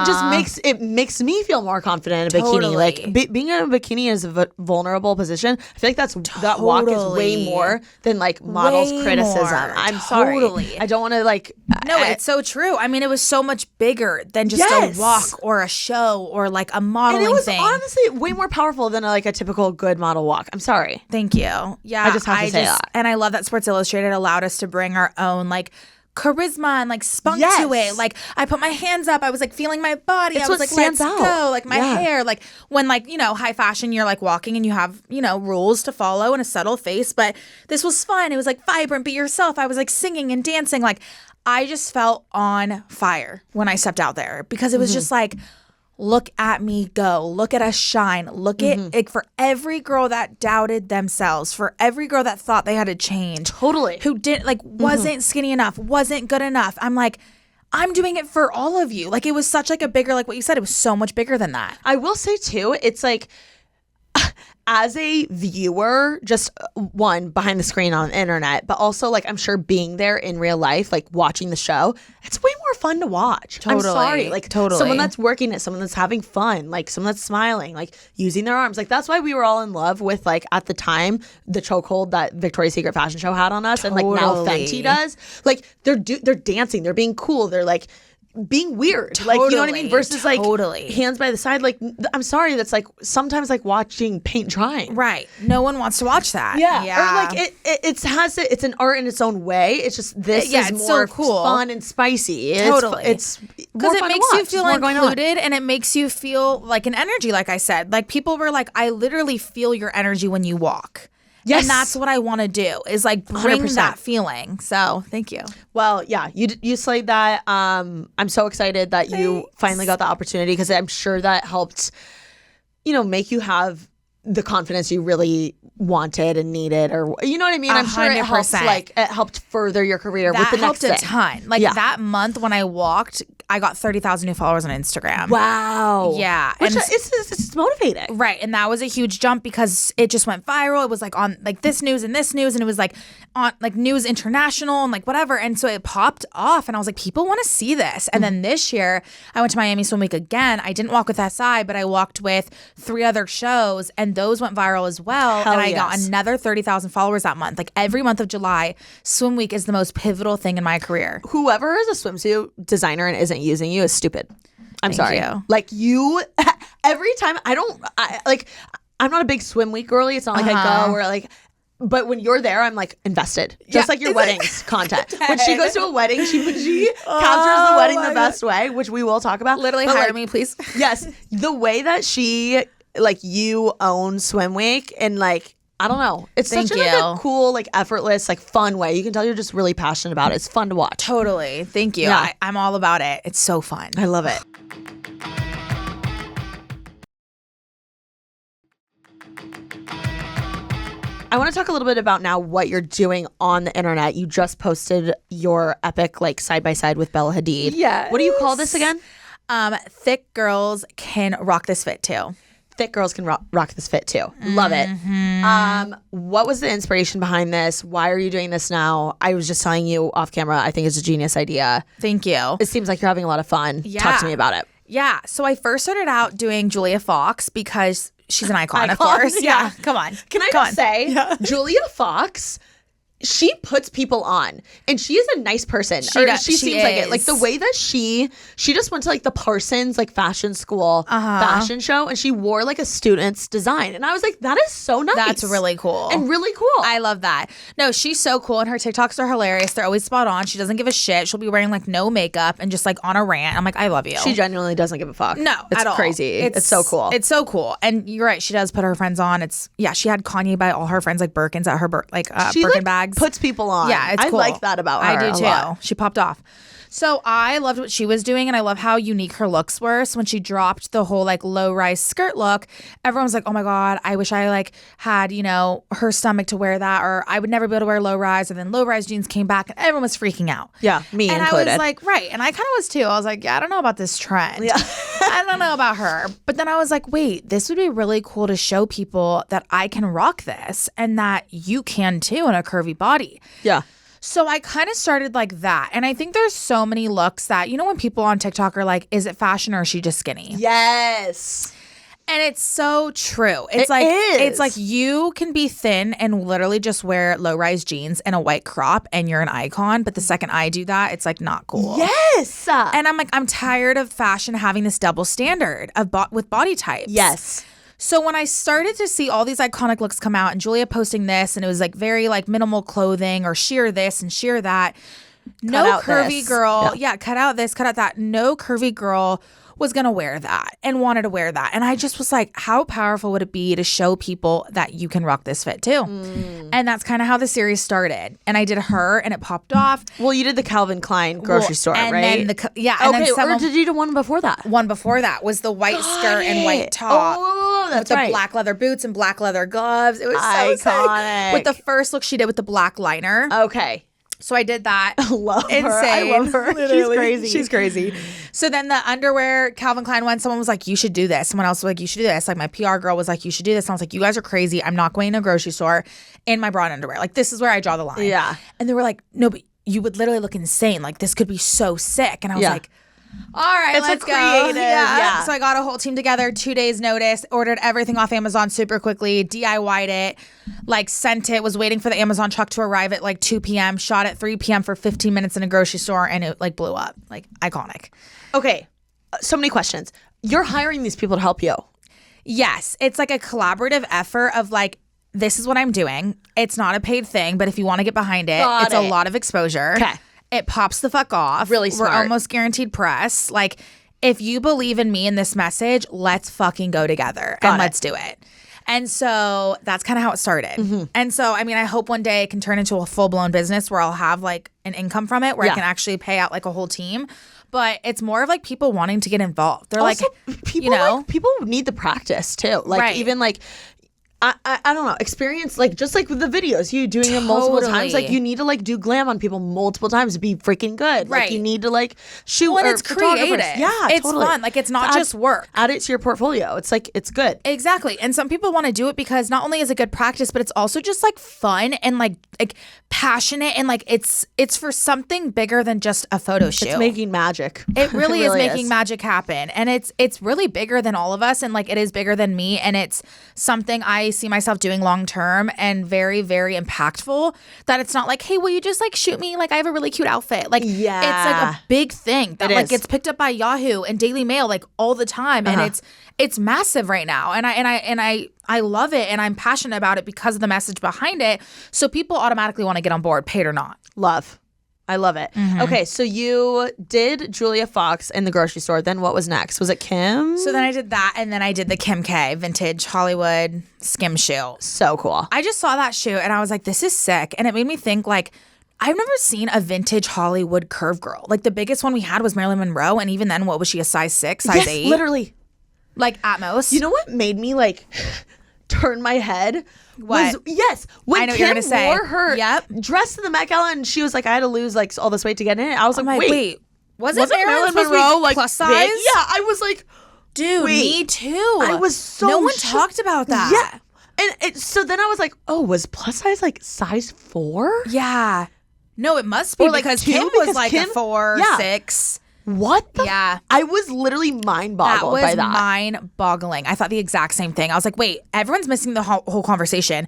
just makes me feel more confident in a bikini. Totally. Like, being in a bikini is a vulnerable position. I feel like that walk is way Totally. more than like models' Way criticism. more. I'm sorry. Totally. I don't want to like. No, it's so true. I mean, it was so much bigger than just Yes. a walk or a show or like a and modeling it was thing. honestly way more powerful than like a typical good model walk. I'm sorry. Thank you. Yeah, I just have to say that. And I love that Sports Illustrated allowed us to bring our own like charisma and like spunk Yes. to it. Like I put my hands up, I was like feeling my body. It's I was what like, stands let's out. go. Like my Yeah. hair. Like when like, high fashion, you're like walking and you have, rules to follow and a subtle face. But this was fun. It was like vibrant, be yourself. I was like singing and dancing. Like I just felt on fire when I stepped out there because it was just like, look at me go. Look at us shine. Look at like for every girl that doubted themselves, for every girl that thought they had to change. Totally. Who didn't like wasn't skinny enough, wasn't good enough. I'm like, I'm doing it for all of you. Like it was such like a bigger, like what you said, it was so much bigger than that. I will say too, it's like, as a viewer, just one behind the screen on the internet, but also like I'm sure being there in real life, like watching the show, it's way more fun to watch. I'm Totally. sorry, like Totally. someone that's working it, someone that's having fun, like someone that's smiling, like using their arms. Like that's why we were all in love with like at the time the chokehold that Victoria's Secret fashion show had on us, and like now Totally. Fenty does. Like they're dancing, they're being cool, they're like being weird, like you know what I mean, versus Totally. like hands by the side. Like I'm sorry, that's like sometimes like watching paint drying. Right. No one wants to watch that. Yeah. Or like it's an art in its own way. It's just this Yeah, is it's more so cool. fun and spicy. Totally. It's Because more it fun to makes you watch. feel There's more going on. included and it makes you feel like an energy, like I said. Like people were like, I literally feel your energy when you walk. Yes. And that's what I want to do is like bring 100%. that feeling. So thank you. Well, yeah, you slayed that. I'm so excited that you Thanks. finally got the opportunity because I'm sure that helped, make you have the confidence you really wanted and needed, or you know what I mean. I'm sure it helped. 100%. Like it helped further your career That with the helped next a thing. ton. Like Yeah. that month when I walked, I got 30,000 new followers on Instagram. Wow. Yeah. Which And it's motivating. right. And that was a huge jump because it just went viral. It was like on like this news, and it was like on like News International and like whatever. And so it popped off and I was like, people want to see this. And then this year I went to Miami Swim Week again. I didn't walk with SI, but I walked with 3 other shows and those went viral as well. Hell and I got yes. another 30,000 followers that month. Like every month of July, Swim Week is the most pivotal thing in my career. Whoever is a swimsuit designer and isn't using you is stupid. I'm Thank sorry. you. Like you, every time I'm not a big swim week girly. It's not like I go or like, but when you're there, I'm like invested. Just Yeah. like your weddings content. When she goes to a wedding, she captures the wedding the best way, which we will talk about. Literally But, hire like, me, please. Yes, the way that she like you own Swim Week and like. I don't know. It's Thank such like, a you. cool, like effortless, like fun way. You can tell you're just really passionate about it. It's fun to watch. Totally. Thank you. Yeah. I'm all about it. It's so fun. I love it. I want to talk a little bit about now what you're doing on the internet. You just posted your epic like side by side with Bella Hadid. Yes. What do you call this again? Thick girls can rock this fit too. Thick girls can rock this fit too. Love it. What was the inspiration behind this? Why are you doing this now? I was just telling you off camera, I think it's a genius idea. Thank you. It seems like you're having a lot of fun. Yeah. Talk to me about it. Yeah. So I first started out doing Julia Fox because she's an icon, of course. Yeah. Come on. Can I just say, Julia Fox, she puts people on, and she is a nice person. She seems like it. Like the way that she just went to like the Parsons like fashion school fashion show, and she wore like a student's design, and I was like, that is so nice. That's really cool. And really cool. I love that. No, she's so cool, and her TikToks are hilarious. They're always spot on. She doesn't give a shit. She'll be wearing like no makeup and just like on a rant. I'm like, I love you. She genuinely doesn't give a fuck. No, it's at all. Crazy. It's so cool. It's so cool. And you're right. She does put her friends on. She had Kanye buy all her friends like Birkins at her Birkin bags. Puts people on. Yeah, it's cool. I like that about her. I do too. Lot. She popped off. So I loved what she was doing, and I love how unique her looks were. So when she dropped the whole like low rise skirt look, everyone was like, "Oh my god, I wish I like had her stomach to wear that, or I would never be able to wear low rise." And then low rise jeans came back, and everyone was freaking out. Yeah, me and included. I was like, right, and I kind of was too. I was like, yeah, I don't know about this trend. Yeah, I don't know about her. But then I was like, wait, this would be really cool to show people that I can rock this, and that you can too in a curvy body. Yeah. So I kind of started like that. And I think there's so many looks that, when people on TikTok are like, is it fashion or is she just skinny? Yes. And it's so true. It's like you can be thin and literally just wear low-rise jeans and a white crop and you're an icon. But the second I do that, it's like not cool. Yes. And I'm like, I'm tired of fashion having this double standard with body types. Yes. So when I started to see all these iconic looks come out and Julia posting this, and it was like very like minimal clothing or sheer this and sheer that, no curvy girl. Yeah, cut out this, cut out that. No curvy girl was going to wear that and wanted to wear that. And I just was like, how powerful would it be to show people that you can rock this fit too? And that's kind of how the series started. And I did her and it popped off. Well, you did the Calvin Klein grocery store, and right? Then or did you do one before that? One before that was the white skirt and white top. Oh, that's with the black leather boots and black leather gloves. It was so iconic. Sick. With the first look she did with the black liner. Okay. So I did that. Love Insane. her. I love her. Literally. She's crazy. So then the underwear Calvin Klein one, someone was like, you should do this. Someone else was like, you should do this. Like my PR girl was like, you should do this. And I was like, you guys are crazy. I'm not going to a grocery store in my bra and underwear. Like this is where I draw the line. Yeah. And they were like, no, but you would literally look insane. Like this could be so sick. And I was like, all right, let's go. Yeah. So I got a whole team together, 2 days notice, ordered everything off Amazon super quickly, DIY'd it, like sent it, was waiting for the Amazon truck to arrive at like 2 p.m., shot at 3 p.m. for 15 minutes in a grocery store, and it like blew up. Like iconic. Okay. So many questions. You're hiring these people to help you. Yes. It's like a collaborative effort of like, this is what I'm doing. It's not a paid thing, but if you want to get behind it, it's a lot of exposure. Okay. It pops the fuck off. Really smart. We're almost guaranteed press. Like, if you believe in me and this message, let's fucking go together and let's do it. And so that's kind of how it started. And so, I mean, I hope one day it can turn into a full-blown business where I'll have like an income from it, where I can actually pay out like a whole team. But it's more of like people wanting to get involved. They're also, like, people people need the practice too. Like even like, I don't know, experience, like just like with the videos, you doing it multiple times, like you need to like do glam on people multiple times to be freaking good. Like you need to like shoot when it's creative. Yeah, it's totally. fun. Like it's not just work. Add it to your portfolio. It's like, it's good. Exactly. And some people want to do it because not only is it good practice, but it's also just like fun and like passionate, and like it's for something bigger than just a photo shoot. It's making magic. It really is making magic happen. And it's really bigger than all of us, and like it is bigger than me, and it's something I see myself doing long term and very, very impactful. That it's not like, hey, will you just like shoot me? Like I have a really cute outfit. Like it's like a big thing that like gets picked up by Yahoo and Daily Mail like all the time. And it's massive right now. And I love it, and I'm passionate about it because of the message behind it. So people automatically want to get on board, paid or not. I love it. Okay, so you did Julia Fox in the grocery store. Then what was next? Was it Kim? So then I did that, and then I did the Kim K vintage Hollywood skim shoe. So cool. I just saw that shoe, and I was like, this is sick. And it made me think, like, I've never seen a vintage Hollywood curve girl. Like, the biggest one we had was Marilyn Monroe, and even then, what was she, a size 6, size 8? Literally. Like, at most. You know what made me, like... turned my head What? when I know what Kim you're gonna say. wore her Yep. dress to the Met Gala and she was like, I had to lose like all this weight to get in it. I was I'm like, like, wait, wasn't Marilyn supposed to be Monroe like plus size? big? Yeah, I was like, Dude, wait. me too. I was so no one shook. talked about that. Yeah. And so then I was like, oh, was plus size like size 4? Yeah. No, it must be Or, like, because 2? Kim was Because like Kim- a 4, yeah. 6. What the? Yeah. I was literally mind That boggled was by that. mind-boggling. I thought the exact same thing. I was like, wait, everyone's missing the whole conversation.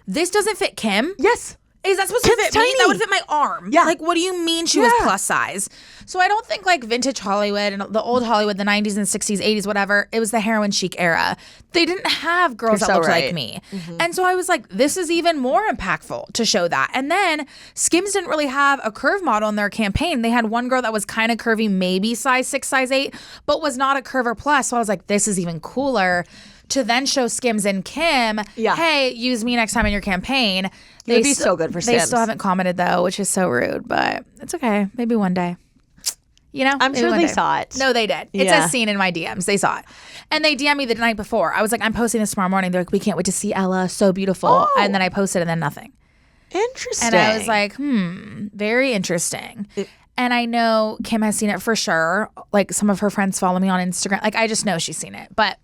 This doesn't fit Kim. Yes. Is that supposed Kim's to fit me? tiny. That would fit my arm. Yeah. Like, what do you mean she was Yeah. plus size? So I don't think like vintage Hollywood and the old Hollywood, the 90s and 60s, 80s, whatever, it was the heroin chic era. They didn't have girls You're that so looked like right. me. And so I was like, this is even more impactful to show that. And then Skims didn't really have a curve model in their campaign. They had one girl that was kind of curvy, maybe size 6, size 8, but was not a curve or plus. So I was like, this is even cooler. To then show Skims and Kim, Yeah. hey, use me next time in your campaign. It would be so good for They Skims. still haven't commented though, which is so rude, but it's okay. Maybe one day. You know? I'm Maybe sure one they day. saw it. No, they did. It's Yeah. as seen in my DMs. They saw it. And they DM'd me the night before. I was like, I'm posting this tomorrow morning. They're like, we can't wait to see Ella. So beautiful. Oh. And then I posted and then nothing. Interesting. And I was like, very interesting. And I know Kim has seen it for sure. Like some of her friends follow me on Instagram. Like I just know she's seen it. But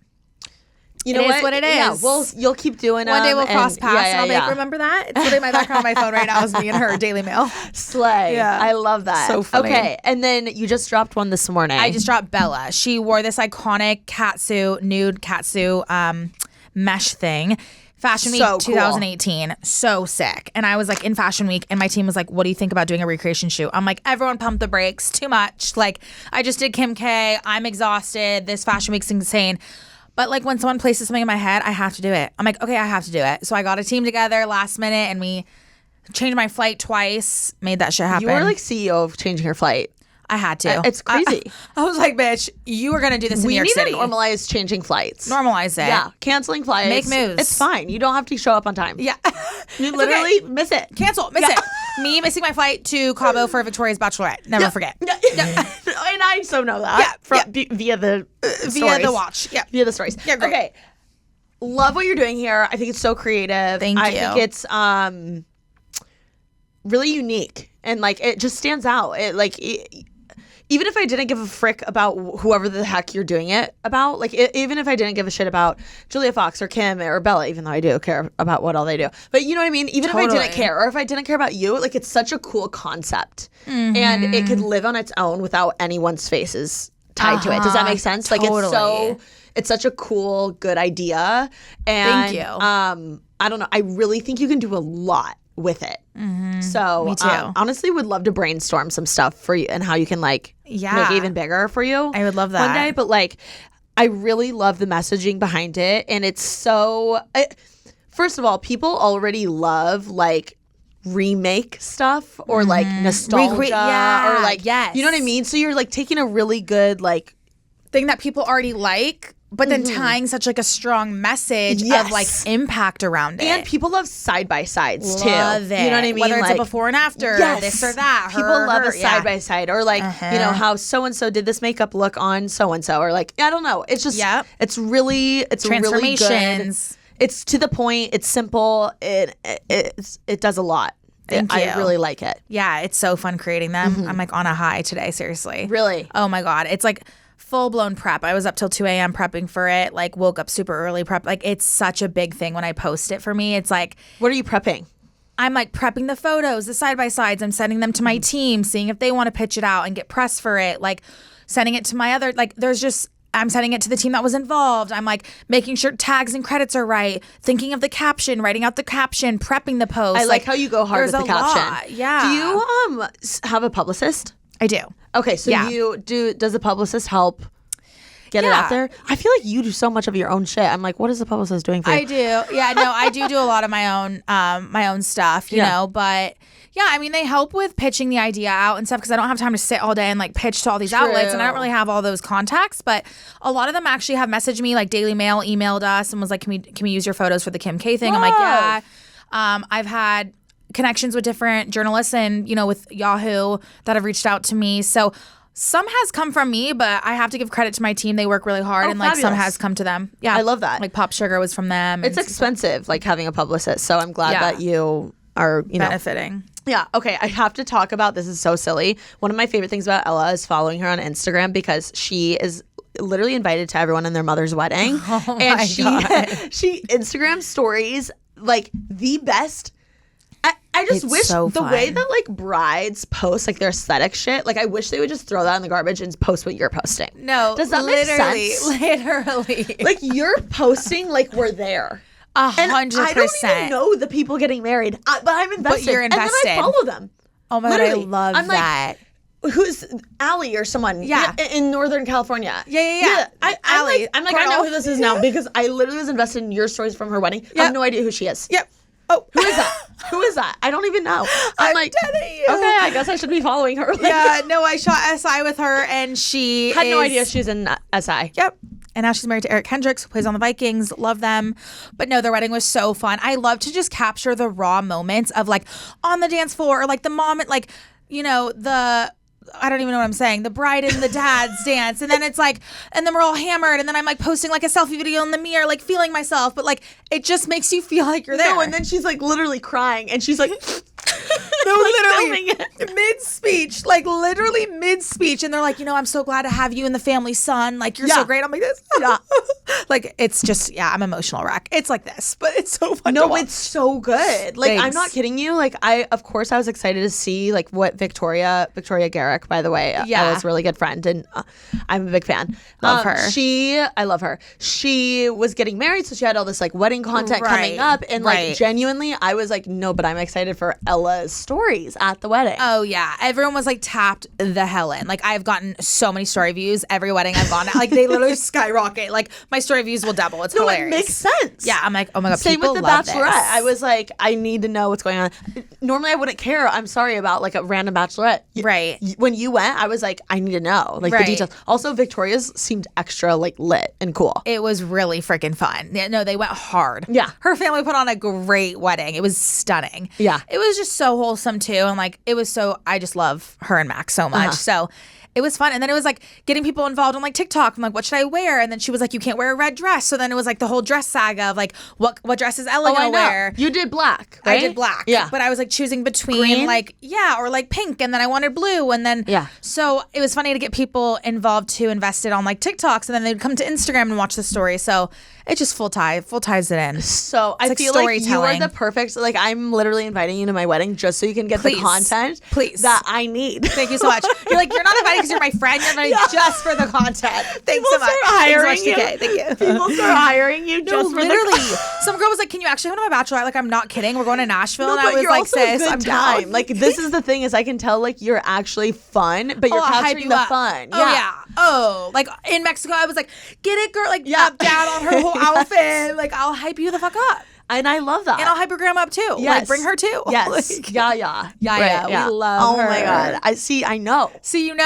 you know it is what it Yeah, is. you'll keep doing one day them we'll cross and- paths yeah, and I'll yeah, make remember that. It's literally my background on my phone right now is me and her Daily Mail. Slay. Yeah. I love that. So funny. Okay, and then you just dropped one this morning. I just dropped Bella. She wore this iconic catsuit, nude catsuit mesh thing. Fashion Week So cool. 2018. So sick. And I was like in Fashion Week and my team was like, what do you think about doing a recreation shoot? I'm like, everyone pump the brakes. Too much. Like I just did Kim K. I'm exhausted. This Fashion Week's insane. But like when someone places something in my head, I have to do it. I'm like, okay, I have to do it. So I got a team together last minute and we changed my flight twice, made that shit happen. You were like CEO of changing your flight. I had to. It's crazy. I was like, bitch, you were going to do this in New We York need City. to normalize changing flights. Normalize it. Yeah, canceling flights. Make moves. It's fine. You don't have to show up on time. Yeah. You literally miss it. Cancel. Miss it. Me missing my flight to Cabo for Victoria's Bachelorette. Never forget. Yeah. And I so know that via the Via stories. the watch. Yeah. Via the stories. Yeah, great. Okay. Love what you're doing here. I think it's so creative. Thank I you. think it's really unique and like it just stands out. Even if I didn't give a frick about whoever the heck you're doing it about, like even if I didn't give a shit about Julia Fox or Kim or Bella, even though I do care about what all they do, but you know what I mean? Even if I Totally. didn't care or if I didn't care about you, like it's such a cool concept and it could live on its own without anyone's faces tied to it. Does that make sense? Like Totally. it's such a cool, good idea. And Thank you. I don't know. I really think you can do a lot with it. So Me too. Honestly would love to brainstorm some stuff for you and how you can like Yeah. make it even bigger for you. I would love one that. day. But like I really love the messaging behind it. And it's so first of all, people already love like remake stuff or like nostalgia yeah, or like yes. you know what I mean? So you're like taking a really good like Thing that people already like, but then tying such like a strong message Yes. of like impact around it. and people love side by sides too. Love it. You know what I mean? Whether it's Like, a before and after, yes. this or that. People her, love her, a side by side, or like you know how so and so did this makeup look on so and so, or like I don't know. It's just Yep. it's really really good. Transformations. It's to the point. It's simple. It does a lot. Thank I you. really like it. Yeah, it's so fun creating them. I'm like on a high today, seriously. Really? Oh my God. It's like full blown prep. I was up till 2 a.m. prepping for it, like woke up super early prep. Like it's such a big thing when I post it for me. It's like, What are you prepping? I'm like prepping the photos, the side by sides. I'm sending them to my team, seeing if they want to pitch it out and get press for it. Like sending it to my other, like I'm sending it to the team that was involved. I'm like making sure tags and credits are right, thinking of the caption, writing out the caption, prepping the post. I like how you go hard with there's the a caption. lot. Yeah. Do you have a publicist? I do. Okay, so Yeah. does the publicist help get it Yeah. out there? I feel like you do so much of your own shit. I'm like, what is the publicist doing for you? I do. Yeah, no, I do a lot of my own stuff, you Yeah. know, but yeah, I mean, they help with pitching the idea out and stuff because I don't have time to sit all day and like pitch to all these outlets, and I don't really have all those contacts. But a lot of them actually have messaged me, like Daily Mail emailed us and was like, "Can we use your photos for the Kim K thing?" I'm like, "Yeah." I've had connections with different journalists and with Yahoo that have reached out to me. So Some has come from me, but I have to give credit to my team. They work really hard, and like some fabulous. has come to them. Yeah, I love that. Like Pop Sugar was from them. It's expensive, like having a publicist. So I'm glad that you are, benefiting. Yeah. Okay. I have to talk about this. Is so silly. One of my favorite things about Ella is following her on Instagram because she is literally invited to everyone in their mother's wedding, and she Instagram stories like the best. I just wish the way that like brides post like their aesthetic shit, like I wish they would just throw that in the garbage and post what you're posting. No, does that make sense? Literally, like you're posting like we're there. 100%. I don't even know the people getting married, but I'm invested. But you're invested. And then I follow them. Oh my Literally. God, I love that. Like, who's Allie or someone? Yeah, in Northern California. Yeah. I'm like I know who this is now because I literally was invested in your stories from her wedding. I have no idea who she is. Yep. Oh, who is that? Who is that? I don't even know. I'm like, dead at you. Okay, I guess I should be following her. Yeah, no, I shot SI with her, and she had no idea she's in SI. Yep. And now she's married to Eric Hendricks, who plays on the Vikings. Love them. But no, their wedding was so fun. I love to just capture the raw moments of like on the dance floor or like the moment, like, I don't even know what I'm saying. The bride and the dad's dance. And then it's like, and then we're all hammered. And then I'm like posting like a selfie video in the mirror, like feeling myself. But like, it just makes you feel like you're there. No, and then she's like literally crying. And she's like, no, literally mid-speech, like literally mid-speech. And they're like, I'm so glad to have you and the family son. Like, you're so great. I'm like this. Yeah. Like, it's just, I'm emotional wreck. It's like this, but it's so fun No, to watch. it's so good. Like, Thanks. I'm not kidding you. Like, of course I was excited to see like what Victoria Garrick, by the way, Ella's really good friend, and I'm a big fan. Love her. I love her. She was getting married, so she had all this like wedding content coming up, and like genuinely, I was like, no, but I'm excited for Ella's stories at the wedding. Oh yeah, everyone was like tapped the hell in. Like I've gotten so many story views every wedding I've gone at. Like they literally skyrocket. Like my story views will double. It's hilarious. It makes sense. Yeah, I'm like, oh my God. Same with the love Bachelorette. This. I was like, I need to know what's going on. Normally, I wouldn't care. I'm sorry about like a random Bachelorette. Right. When you went, I was like, I need to know like the details. Also, Victoria's seemed extra like lit and cool. It was really freaking fun. Yeah, no, they went hard. Yeah. Her family put on a great wedding. It was stunning. Yeah. It was just so wholesome too. And like, it was so, I just love her and Max so much. So it was fun. And then it was like getting people involved on like TikTok. I'm like, what should I wear? And then she was like, you can't wear a red dress. So then it was like the whole dress saga of like, what dress is Ella gonna wear? You did black, right? I did black. Yeah. But I was like choosing between green? like, or like pink. And then I wanted blue. And then, so it was funny to get people involved too, invested on like TikToks. And then they'd come to Instagram and watch the story. So it just full ties it in. So I feel like you are the perfect, like I'm literally inviting you to my wedding just so you can get the content that I need. Thank you so much. You're like, you're not invited because you're my friend. You're invited just for the content. Thanks so much. Hiring you. Thank you. People start hiring you just for literally. Some girl was like, can you actually come to my bachelorette? Like, I'm not kidding. We're going to Nashville. No, and I was like, sis, I'm time. down. Like, this is the thing is I can tell like you're actually fun, but you're capturing the fun. Like in Mexico, I was like, get it, girl. Like, up, down on her whole outfit. Like, I'll hype you the fuck up. And I love that. And I'll hype your grandma up too. Yes. Like, bring her too. Yes. Like, Yeah. We love her. Oh my God. I know. See, you're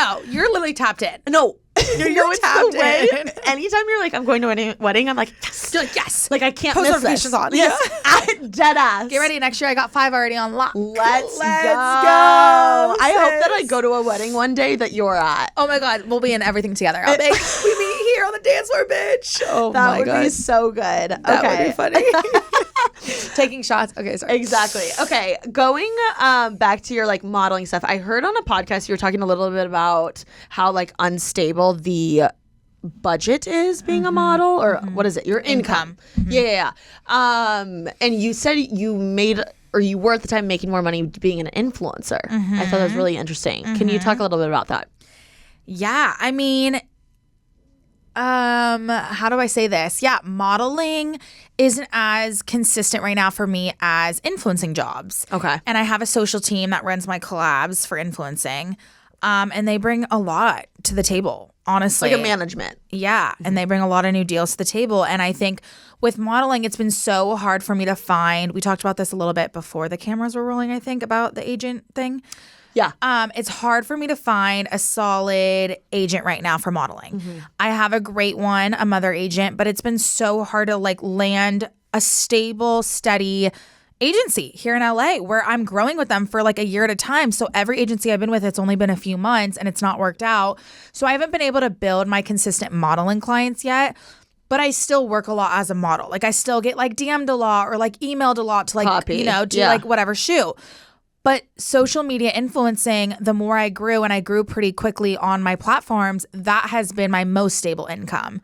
literally tapped in. No. You're tapped in. Anytime you're like, I'm going to a wedding, I'm like, yes. You're like, yes. Like, I can't Post miss notifications this. on. Yes. Dead ass. Get ready. Next year, I got 5 already on lock. Let's go. I hope that I go to a wedding one day that you're at. Oh my God. We'll be in everything together. I'll be like, we meet here on the dance floor, bitch. Oh that would be so good. That would be funny. Taking shots. Okay, sorry. Exactly. Okay, going back to your like modeling stuff. I heard on a podcast you were talking a little bit about how like unstable the budget is being a model, or what is it? Your income. Yeah. And you said you made, or you were at the time making more money being an influencer. I thought that was really interesting. Can you talk a little bit about that? Yeah, I mean, how do I say this? Yeah, modeling isn't as consistent right now for me as influencing jobs. Okay. And I have a social team that runs my collabs for influencing. And they bring a lot to the table, honestly. Like a management. Yeah. And they bring a lot of new deals to the table. And I think with modeling, it's been so hard for me to find. We talked about this a little bit before the cameras were rolling, I think, about the agent thing. Yeah. It's hard for me to find a solid agent right now for modeling. I have a great one, a mother agent, but it's been so hard to like land a stable, steady agency here in LA where I'm growing with them for like a year at a time. So every agency I've been with, it's only been a few months and it's not worked out. So I haven't been able to build my consistent modeling clients yet. But I still work a lot as a model. Like I still get like DM'd a lot or like emailed a lot to like, Copy. do like whatever shoot. But social media influencing, the more I grew, and I grew pretty quickly on my platforms, that has been my most stable income.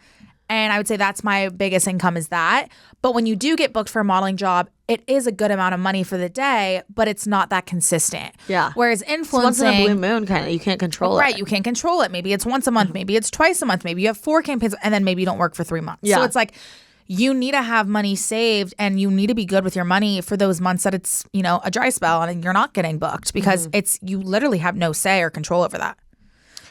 And I would say that's my biggest income is that. But when you do get booked for a modeling job, it is a good amount of money for the day, but it's not that consistent. Yeah. Whereas influencing, it's once in a blue moon kind of. You can't control it. Right. You can't control it. Maybe it's once a month. Maybe it's twice a month. Maybe you have 4 campaigns and then maybe you don't work for 3 months. Yeah. So it's like you need to have money saved and you need to be good with your money for those months that it's, a dry spell and you're not getting booked because you literally have no say or control over that.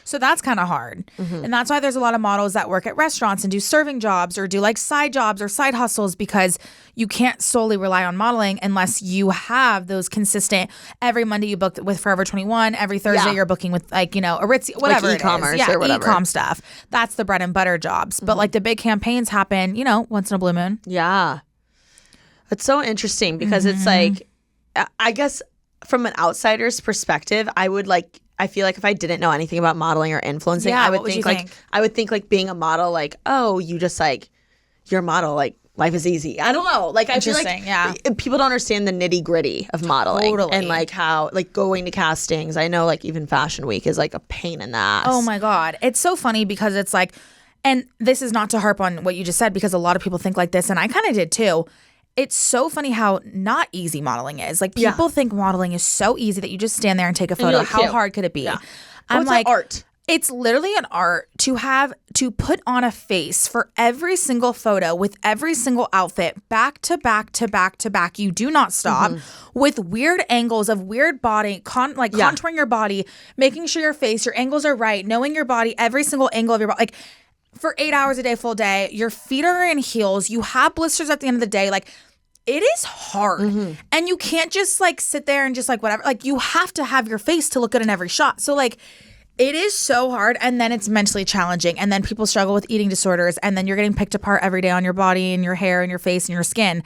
So that's kind of hard. And that's why there's a lot of models that work at restaurants and do serving jobs or do like side jobs or side hustles because you can't solely rely on modeling unless you have those consistent, every Monday you book with Forever 21, every Thursday you're booking with like, Aritzia, whatever like e-commerce it is. Yeah, or whatever. E-com stuff. That's the bread and butter jobs. But like the big campaigns happen, once in a blue moon. Yeah. It's so interesting because it's like, I guess from an outsider's perspective, I feel like if I didn't know anything about modeling or influencing, I would think like being a model, like, oh, you just like, you're a model, like life is easy. I don't know. Like I feel like people don't understand the nitty gritty of modeling and like how like going to castings. I know like even Fashion Week is like a pain in the ass. Oh my God. It's so funny because it's like, and this is not to harp on what you just said because a lot of people think like this and I kind of did too. It's so funny how not easy modeling is. Like people think modeling is so easy that you just stand there and take a photo. How hard could it be? Yeah. I'm like, art. It's literally an art to put on a face for every single photo with every single outfit back to back to back to back. You do not stop with weird angles of weird body, contouring your body, making sure your angles are right, knowing your body, every single angle of your body. Like for 8 hours a day, full day, your feet are in heels. You have blisters at the end of the day. Like it is hard. And you can't just like sit there and just like whatever. Like you have to have your face to look good in every shot. So like it is so hard. And then it's mentally challenging. And then people struggle with eating disorders. And then you're getting picked apart every day on your body and your hair and your face and your skin.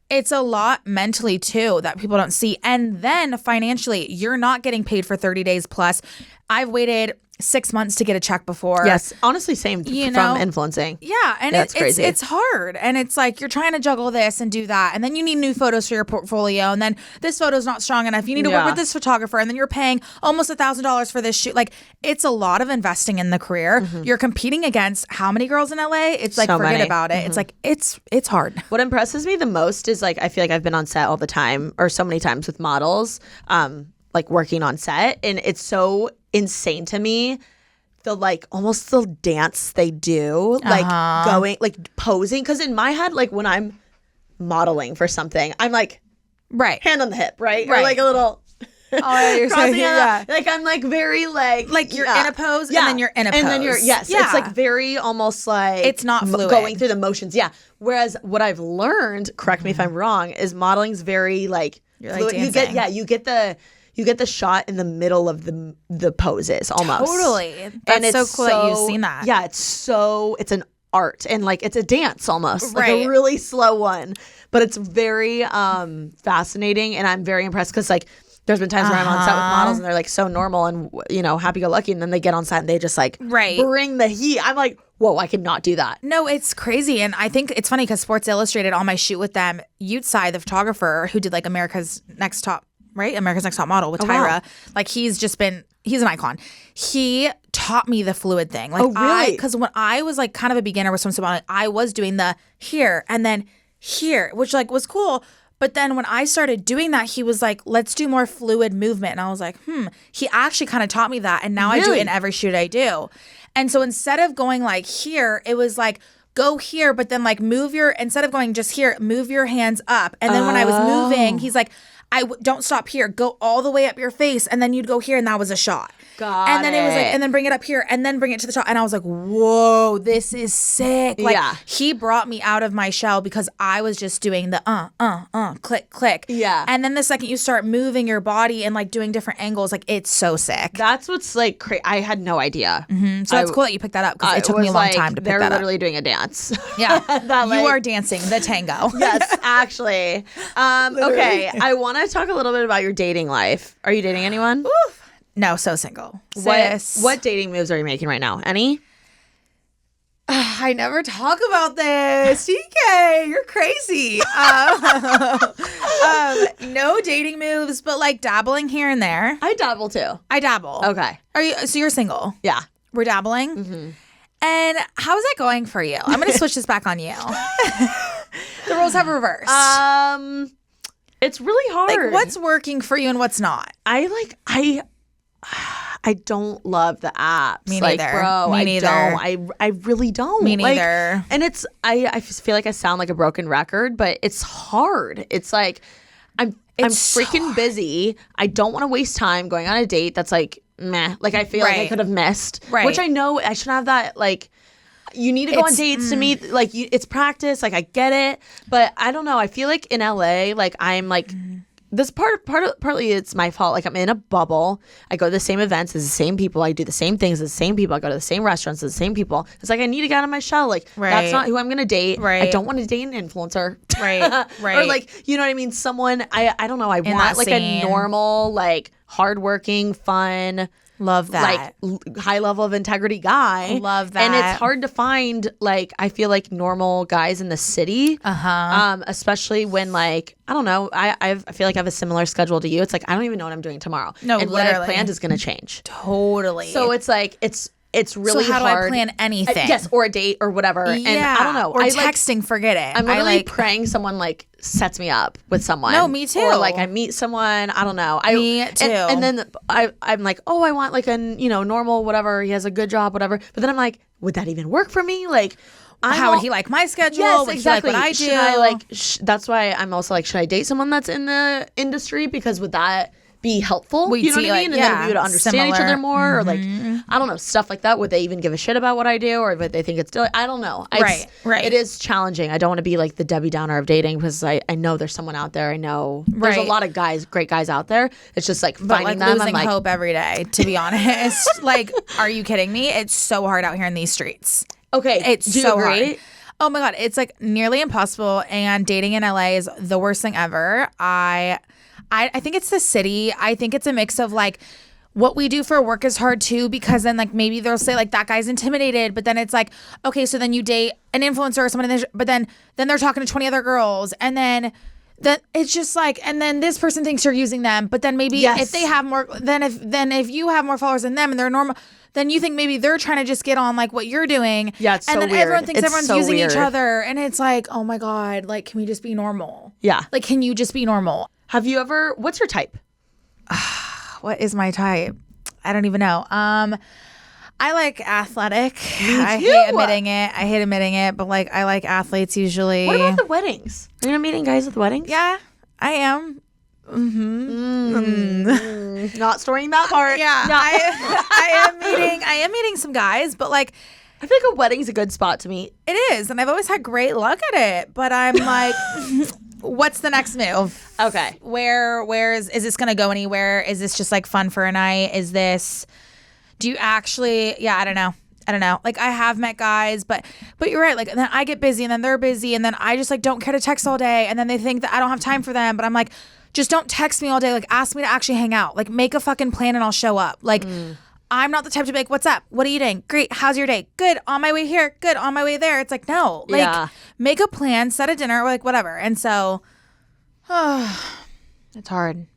It's a lot mentally too that people don't see. And then financially, you're not getting paid for 30 days plus. I've waited 6 months to get a check before. Yes, honestly, same from influencing. Yeah, and that's crazy. It's hard, and it's like you're trying to juggle this and do that, and then you need new photos for your portfolio, and then this photo's not strong enough. You need to work with this photographer, and then you're paying almost $1,000 for this shoot. Like it's a lot of investing in the career. You're competing against how many girls in LA? It's like forget about it. It's like it's hard. What impresses me the most is like I feel like I've been on set all the time or so many times with models, like working on set, and it's so insane to me the like almost the dance they do, like going like posing, because in my head, like when I'm modeling for something, I'm like hand on the hip, right? Or like a little you're saying, like I'm like very like you're in a pose and then you're in a pose and then you're it's like very almost like it's not fluid going through the motions. Whereas what I've learned, correct me if I'm wrong, is modeling's very like you're fluid. Like dancing. You get the shot in the middle of the poses almost. Totally. That's so cool that you've seen that. Yeah, it's an art and like it's a dance almost. Like a really slow one. But it's very fascinating and I'm very impressed because like there's been times where I'm on set with models and they're like so normal and happy-go-lucky and then they get on set and they just like bring the heat. I'm like, whoa, I could not do that. No, it's crazy. And I think it's funny because Sports Illustrated on my shoot with them, Yutsai, the photographer who did like America's Next Top Model with Tyra. Wow. Like he's an icon. He taught me the fluid thing. Like really? Because when I was like kind of a beginner with swimsuit modeling, I was doing the here and then here, which like was cool. But then when I started doing that, he was like, let's do more fluid movement. And I was like, He actually kind of taught me that. And now I do it in every shoot I do. And so instead of going like here, it was like, go here, but then like instead of going just here, move your hands up. And then when I was moving, he's like, don't stop here. Go all the way up your face. And then you'd go here and that was a shot. And then it was like, and then bring it up here and then bring it to the top. And I was like, whoa, this is sick. Like he brought me out of my shell because I was just doing the click, click. Yeah. And then the second you start moving your body and like doing different angles, like it's so sick. That's what's like crazy. I had no idea. So that's cool that you picked that up because it took me a long time to pick that up. They're literally doing a dance. Yeah. You are dancing the tango. Yes, actually. Okay, I want to talk a little bit about your dating life. Are you dating anyone? Oof. No, so single. What dating moves are you making right now? Any? I never talk about this. TK, you're crazy. No dating moves, but like dabbling here and there. I dabble too. I dabble. Okay. So you're single? Yeah. We're dabbling? Mm-hmm. And how is that going for you? I'm going to switch this back on you. The roles have reversed. It's really hard. Like, what's working for you and what's not? I don't love the apps. Me neither. Like, bro, Me neither. I really don't. Me neither. Like, and it's I feel like I sound like a broken record, but it's hard. It's like I'm freaking busy. I don't want to waste time going on a date that's like meh. Like I feel like I could have missed. Right. Which I know I shouldn't have that like. You need to go on dates to meet, like, it's practice. Like, I get it. But I don't know. I feel like in LA, like, I'm like, this partly it's my fault. Like, I'm in a bubble. I go to the same events as the same people. I do the same things as the same people. I go to the same restaurants as the same people. It's like, I need to get out of my shell. Like, that's not who I'm going to date. Right. I don't want to date an influencer. Right. Or, like, you know what I mean? Someone, I don't know. I want, like, a normal, like, hardworking, fun, love that, like high level of integrity guy. Love that. And it's hard to find, like, I feel like normal guys in the city. Especially when, like, I don't know, I feel like I have a similar schedule to you. It's like I don't even know what I'm doing tomorrow. No, and literally. what I planned is going to change. Totally. So it's like it's really so how hard. do I plan anything? Yes, or a date or whatever. Yeah. And I don't know. Or texting, forget it. I'm literally praying someone like sets me up with someone. No, me too. Or like I meet someone. I don't know. Me too. And then I'm like, oh, I want like a normal whatever. He has a good job, whatever. But then I'm like, would that even work for me? Like, how would he like my schedule? Yes, would exactly. He like what I do? Should I like? That's why I'm also like, should I date someone that's in the industry? Because would that be helpful? We'd you know see, what I mean? like, And then we would understand each other more, or like, I don't know, stuff like that. Would they even give a shit about what I do, or would they think it's I don't know. Right. It is challenging. I don't want to be like the Debbie Downer of dating because I know there's someone out there. I know there's a lot of great guys out there. It's just like finding them. Losing I'm like, hope every day, to be honest. Like, are you kidding me? It's so hard out here in these streets. Okay, it's do you so agree? hard. Oh my God, it's like nearly impossible. And dating in LA is the worst thing ever. I think it's the city. I think it's a mix of like what we do for work is hard too, because then like maybe they'll say like that guy's intimidated, but then it's like, okay, so then you date an influencer or someone, but then they're talking to 20 other girls, and then it's just like, and then this person thinks you're using them, but then maybe if they have more, then if you have more followers than them and they're normal, then you think maybe they're trying to just get on like what you're doing. Yeah, it's and so then weird. Everyone thinks it's everyone's so using weird. each other, and it's like, oh my God, like, can we just be normal? Yeah. Like, can you just be normal? Have you ever? What's your type? What is my type? I don't even know. I like athletic. I hate admitting it, but like I like athletes usually. What about the weddings? Are you not meeting guys at the weddings? Yeah, I am. Not storing that part. Yeah, no. I am meeting some guys, but like, I feel like a wedding's a good spot to meet. It is, and I've always had great luck at it. But I'm like, what's the next move? Okay, where is this gonna go anywhere? Is this just like fun for a night? Is this? Do you actually? Yeah, I don't know. Like, I have met guys, but you're right. Like, and then I get busy, and then they're busy, and then I just like don't care to text all day, and then they think that I don't have time for them. But I'm like, just don't text me all day. Like, ask me to actually hang out. Like, make a fucking plan, and I'll show up. Like, I'm not the type to be like, what's up? What are you doing? Great. How's your day? Good. On my way here. Good. On my way there. It's like, no. Like, make a plan, set a dinner, or like whatever. And so, it's hard.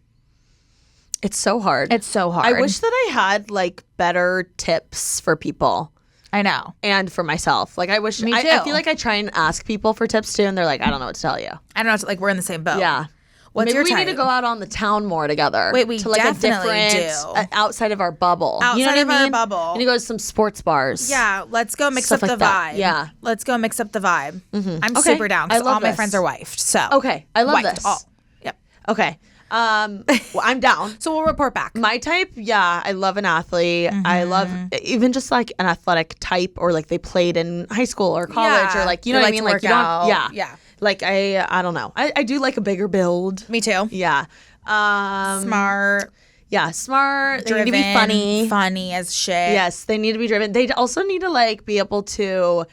It's so hard. It's so hard. I wish that I had like better tips for people. I know. And for myself. Like, I wish. Me too. I feel like I try and ask people for tips too, and they're like, I don't know what to tell you. I don't know. Like, we're in the same boat. Yeah. What's Maybe your we type? need to go out on the town more together. Wait, we to like definitely a different, do. Outside of our bubble. Outside you know what of I mean? our bubble. And you go to some sports bars. Yeah, let's go mix Stuff up like the that. vibe. Yeah. Let's go mix up the vibe. I'm Okay. super down I because love all my this. friends are wifed. So Okay. I love wifed. this. All. Yep. Okay. Well, I'm down. So we'll report back. My type, yeah, I love an athlete. I love even just like an athletic type, or like they played in high school or college, or like, you know what I mean? Like you don't, Yeah. Like I don't know. I do like a bigger build. Me too. Yeah. Smart. Yeah, smart. Driven, they need to be funny. Funny as shit. Yes, they need to be driven. They also need to like be able to.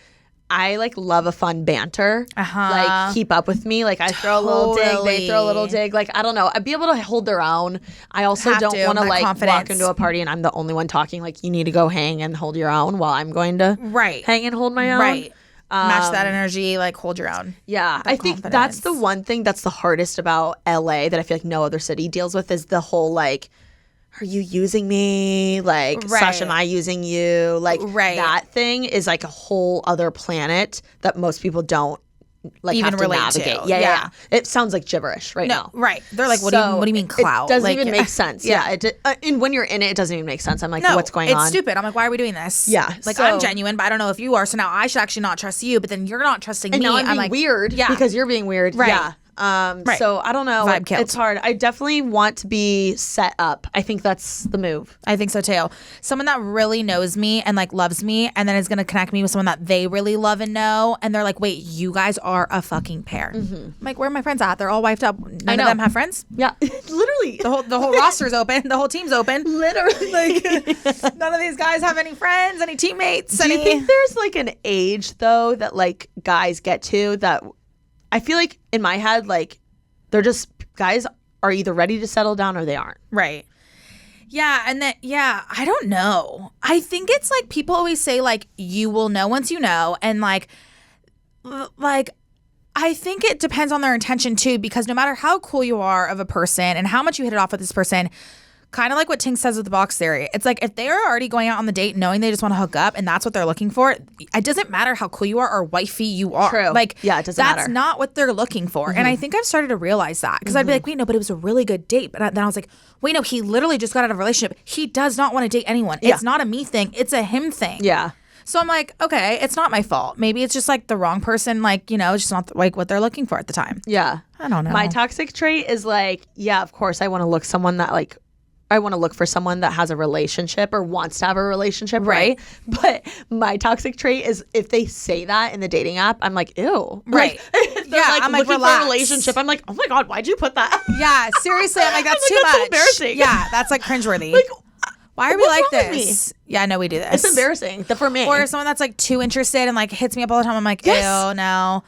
I like love a fun banter. Like keep up with me. Like I throw a little dig, they throw a little dig. Like I don't know. I'd be able to hold their own. I also don't want to like walk into a party and I'm the only one talking. Like you need to go hang and hold your own while I'm going to hang and hold my own. Right. Match that energy. Like hold your own. Yeah, I think that's the one thing that's the hardest about LA that I feel like no other city deals with is the whole like, are you using me? Like, slash, am I using you? Like, that thing is like a whole other planet that most people don't like even have to relate navigate. to. Yeah. It sounds like gibberish now. Right. They're like, what do you mean clout? It doesn't like, even make sense. And when you're in it, it doesn't even make sense. I'm like, what's going on? It's stupid. I'm like, why are we doing this? Yeah. Like, I'm genuine, but I don't know if you are. So now I should actually not trust you, but then you're not trusting me. And now I'm being like, weird because you're being weird. Right. Yeah. So I don't know. Vibe killed. It's hard. I definitely want to be set up. I think that's the move. I think so too. Someone that really knows me and like loves me and then is going to connect me with someone that they really love and know. And they're like, wait, you guys are a fucking pair. I'm like, where are my friends at? They're all wifed up. None of them have friends? Yeah. Literally. The whole roster's open. The whole team's open. Literally. Like, none of these guys have any friends, any teammates. Do you think there's like an age though that like guys get to that I feel like in my head, like they're just guys are either ready to settle down or they aren't. Right. Yeah. And then, I don't know. I think it's like people always say like, you will know once you know. And like, I think it depends on their intention too, because no matter how cool you are of a person and how much you hit it off with this person, kind of like what Tink says with the box theory. It's like if they are already going out on the date knowing they just want to hook up and that's what they're looking for, it doesn't matter how cool you are or wifey you are. True. Like, yeah, it doesn't matter. That's not what they're looking for. And I think I've started to realize that because I'd be like, wait, no, but it was a really good date. But then I was like, wait, no, he literally just got out of a relationship. He does not want to date anyone. It's not a me thing. It's a him thing. Yeah. So I'm like, okay, it's not my fault. Maybe it's just like the wrong person, like, it's just not like what they're looking for at the time. Yeah. I don't know. My toxic trait is like, yeah, of course I want to look for someone that has a relationship or wants to have a relationship, right? But my toxic trait is if they say that in the dating app, I'm like, ew. Right. Like, they're like I'm like, looking relax. for a relationship. I'm like, oh my God, why'd you put that? Yeah, seriously. I'm like, that's too that's much. embarrassing. Yeah, that's like cringeworthy. Like, why are we what's like wrong with this? Yeah, no, we do this. It's embarrassing for me. Or someone that's like too interested and like hits me up all the time. I'm like, ew, no.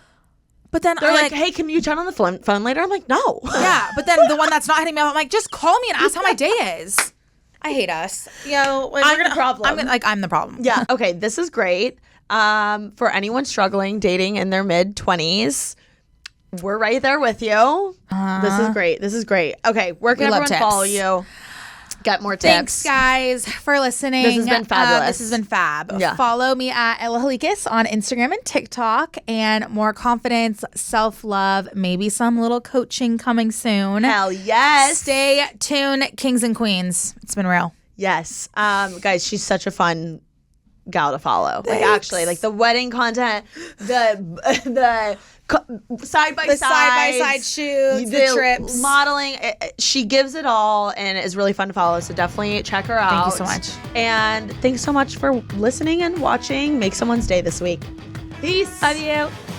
But then they're like, hey, can you chat on the phone later? I'm like, no. Yeah, but then the one that's not hitting me up, I'm like, just call me and ask how my day is. I hate us. I'm the problem. I'm the problem. Yeah. Okay, this is great. For anyone struggling dating in their mid-20s, we're right there with you. This is great. This is great. Okay, where can everyone follow you? Get more tips. Thanks, guys, for listening. This has been fabulous. This has been fab. Yeah. Follow me at Halikas on Instagram and TikTok, and more confidence, self-love, maybe some little coaching coming soon. Hell yes. Stay tuned, kings and queens. It's been real. Yes. Guys, she's such a fun gal to follow. Thanks. Like actually, like the wedding content, the side by side shoots, the trips, modeling. She gives it all and is really fun to follow. So definitely check her out. Thank you so much. And thanks so much for listening and watching. Make someone's day this week. Peace. Love you.